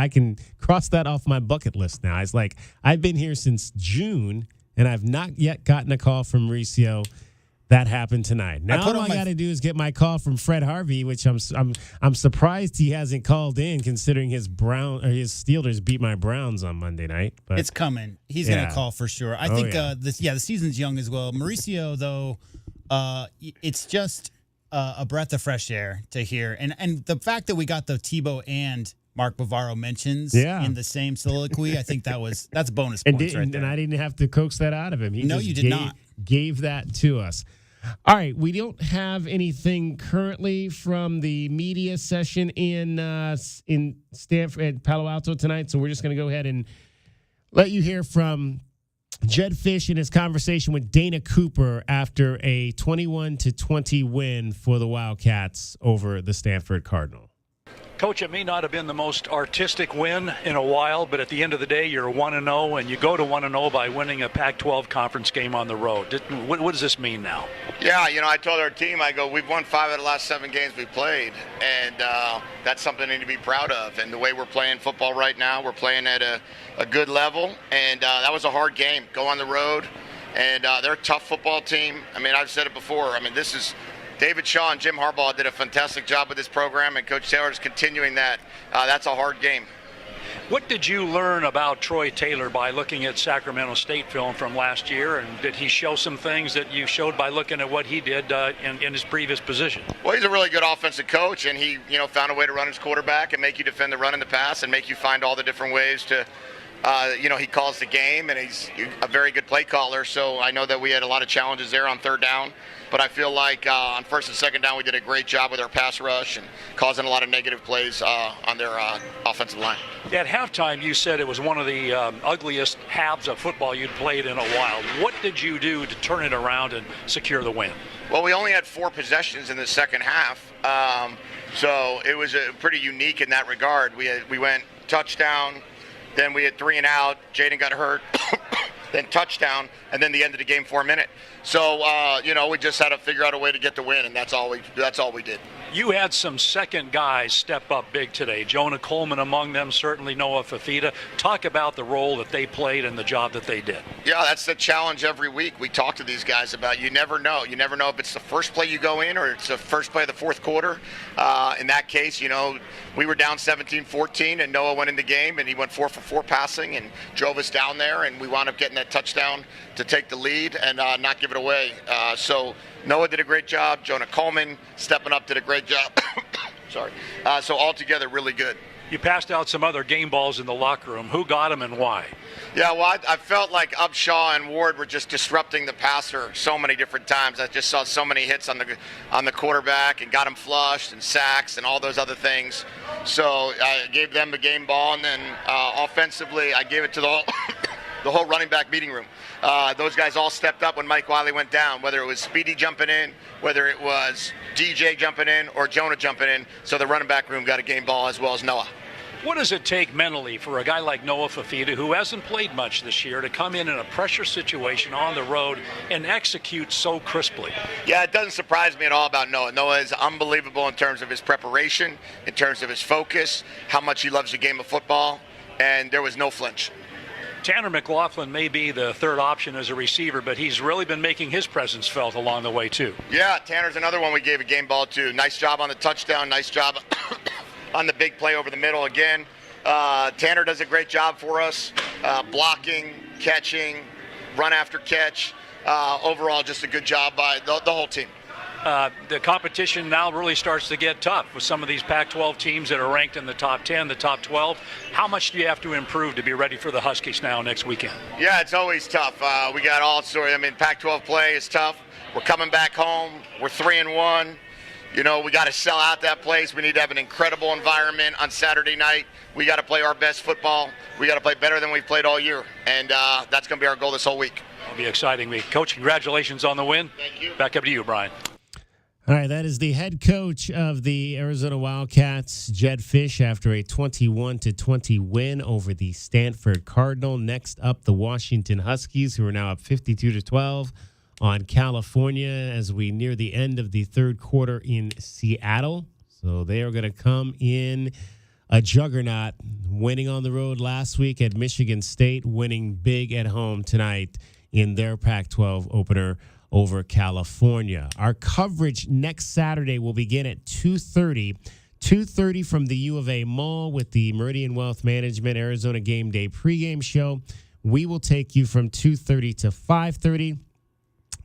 can cross that off my bucket list now. It's like I've been here since June, and I've not yet gotten a call from Mauricio. That happened tonight. Now all I got to do is get my call from Fred Harvey, which I'm surprised he hasn't called in, considering his Steelers beat my Browns on Monday night. But it's coming. He's going to call for sure. I think the season's young as well. Mauricio, though, it's just a breath of fresh air to hear, and the fact that we got the Tebow and Mark Bavaro mentions in the same soliloquy, I think that's bonus points right there. And I didn't have to coax that out of him. You did not. Gave that to us. All right, we don't have anything currently from the media session in Stanford at Palo Alto tonight, so we're just going to go ahead and let you hear from Jed Fish in his conversation with Dana Cooper after a 21-20 win for the Wildcats over the Stanford Cardinal. Coach, it may not have been the most artistic win in a while, but at the end of the day, you're 1-0, and you go to 1-0 by winning a Pac-12 conference game on the road. What does this mean now? Yeah, I told our team, we've won 5 of the last 7 games we played, and that's something to be proud of. And the way we're playing football right now, we're playing at a good level, and that was a hard game. Go on the road, and they're a tough football team. I've said it before. This is David Shaw and Jim Harbaugh did a fantastic job with this program, and Coach Taylor is continuing that. That's a hard game. What did you learn about Troy Taylor by looking at Sacramento State film from last year, and did he show some things that you showed by looking at what he did in his previous position? Well, he's a really good offensive coach, and he found a way to run his quarterback and make you defend the run and the pass and make you find all the different ways to he calls the game, and he's a very good play caller. So I know that we had a lot of challenges there on third down. But I feel like on first and second down, we did a great job with our pass rush and causing a lot of negative plays on their offensive line. At halftime, you said it was one of the ugliest halves of football you'd played in a while. What did you do to turn it around and secure the win? Well, we only had 4 possessions in the second half, so it was pretty unique in that regard. We went touchdown, then we had 3 and out. Jaden got hurt. Then touchdown, and then the end of the game 4-minute. So, we just had to figure out a way to get the win, and that's all we did. You had some second guys step up big today. Jonah Coleman among them, certainly Noah Fafita. Talk about the role that they played and the job that they did. Yeah, that's the challenge every week. We talk to these guys about you never know. You never know if it's the first play you go in or it's the first play of the fourth quarter. In that case, we were down 17-14, and Noah went in the game, and he went 4 for 4 passing and drove us down there, and we wound up getting that touchdown to take the lead and not give it away. So Noah did a great job. Jonah Coleman stepping up did a great job. Sorry. So altogether, really good. You passed out some other game balls in the locker room. Who got them and why? Yeah, well, I felt like Upshaw and Ward were just disrupting the passer so many different times. I just saw so many hits on the quarterback and got him flushed and sacks and all those other things. So I gave them the game ball, and then offensively I gave it to the whole running back meeting room. Those guys all stepped up when Mike Wiley went down, whether it was Speedy jumping in, whether it was DJ jumping in, or Jonah jumping in. So the running back room got a game ball as well as Noah. What does it take mentally for a guy like Noah Fafita, who hasn't played much this year, to come in a pressure situation on the road and execute so crisply? Yeah, it doesn't surprise me at all about Noah. Noah is unbelievable in terms of his preparation, in terms of his focus, how much he loves the game of football, and there was no flinch. Tanner McLaughlin may be the third option as a receiver, but he's really been making his presence felt along the way, too. Yeah, Tanner's another one we gave a game ball to. Nice job on the touchdown, nice job on the big play over the middle again. Tanner does a great job for us, blocking, catching, run after catch. Overall, just a good job by the whole team. the competition now really starts to get tough with some of these Pac-12 teams that are ranked in the top 10, the top 12. How much do you have to improve to be ready for the Huskies now next weekend? Yeah, it's always tough. We got all sorts. I mean, Pac-12 play is tough. We're coming back home. We're 3-1. You know, we got to sell out that place. We need to have an incredible environment on Saturday night. We got to play our best football. We got to play better than we've played all year. And that's going to be our goal this whole week. It'll be an exciting week. Coach, congratulations on the win. Thank you. Back up to you, Brian. All right, that is the head coach of the Arizona Wildcats, Jedd Fisch, after a 21-20 win over the Stanford Cardinal. Next up, the Washington Huskies, who are now up 52-12 on California as we near the end of the third quarter in Seattle. So they are going to come in a juggernaut, winning on the road last week at Michigan State, winning big at home tonight in their Pac-12 opener over California. Our coverage next Saturday will begin at 2:30 from the U of A Mall with the Meridian Wealth Management Arizona Game Day pregame show. We will take you from 2:30 to 5:30.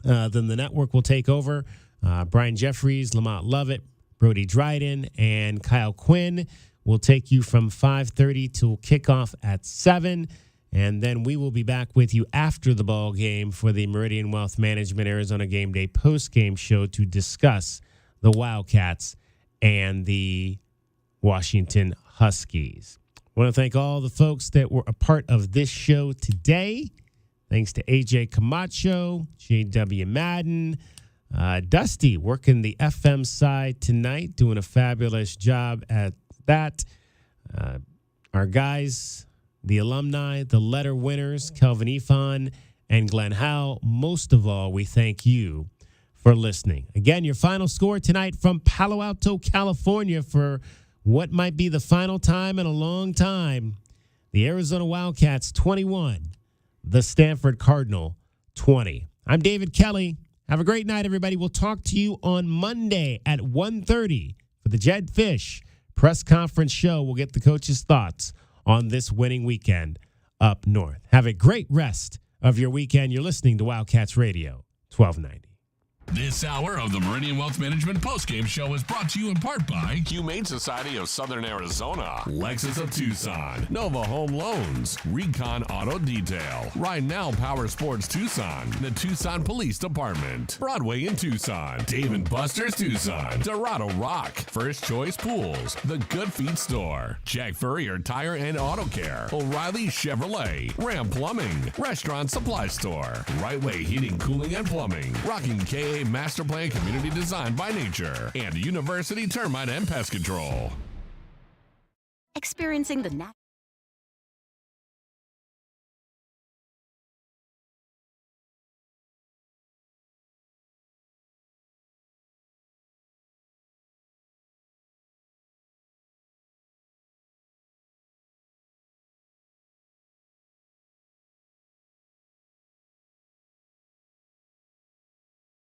Then the network will take over. Brian Jeffries, Lamont Lovett, Brody Dryden, and Kyle Quinn will take you from 5:30 till kickoff at 7. And then we will be back with you after the ball game for the Meridian Wealth Management Arizona Game Day postgame show to discuss the Wildcats and the Washington Huskies. I want to thank all the folks that were a part of this show today. Thanks to AJ Camacho, J.W. Madden, Dusty working the FM side tonight, doing a fabulous job at that. Our guys, the alumni, the letter winners, Kelvin Ifan and Glenn Howe. Most of all, we thank you for listening. Again, your final score tonight from Palo Alto, California for what might be the final time in a long time. The Arizona Wildcats 21. The Stanford Cardinal 20. I'm David Kelly. Have a great night, everybody. We'll talk to you on Monday at 1:30 for the Jedd Fisch press conference show. We'll get the coach's thoughts on this winning weekend up north. Have a great rest of your weekend. You're listening to Wildcats Radio 1290. This hour of the Meridian Wealth Management postgame show is brought to you in part by Humane Society of Southern Arizona, Lexus of Tucson, Nova Home Loans, Recon Auto Detail, Ride Now Power Sports Tucson, the Tucson Police Department, Broadway in Tucson, Dave & Buster's Tucson, Dorado Rock, First Choice Pools, The Good Feet Store, Jack Furrier Tire and Auto Care, O'Reilly Chevrolet, Ram Plumbing, Restaurant Supply Store, Right Way Heating, Cooling and Plumbing, Rocking KA Master Plan Community Design by Nature, and University Termite and Pest Control. Experiencing the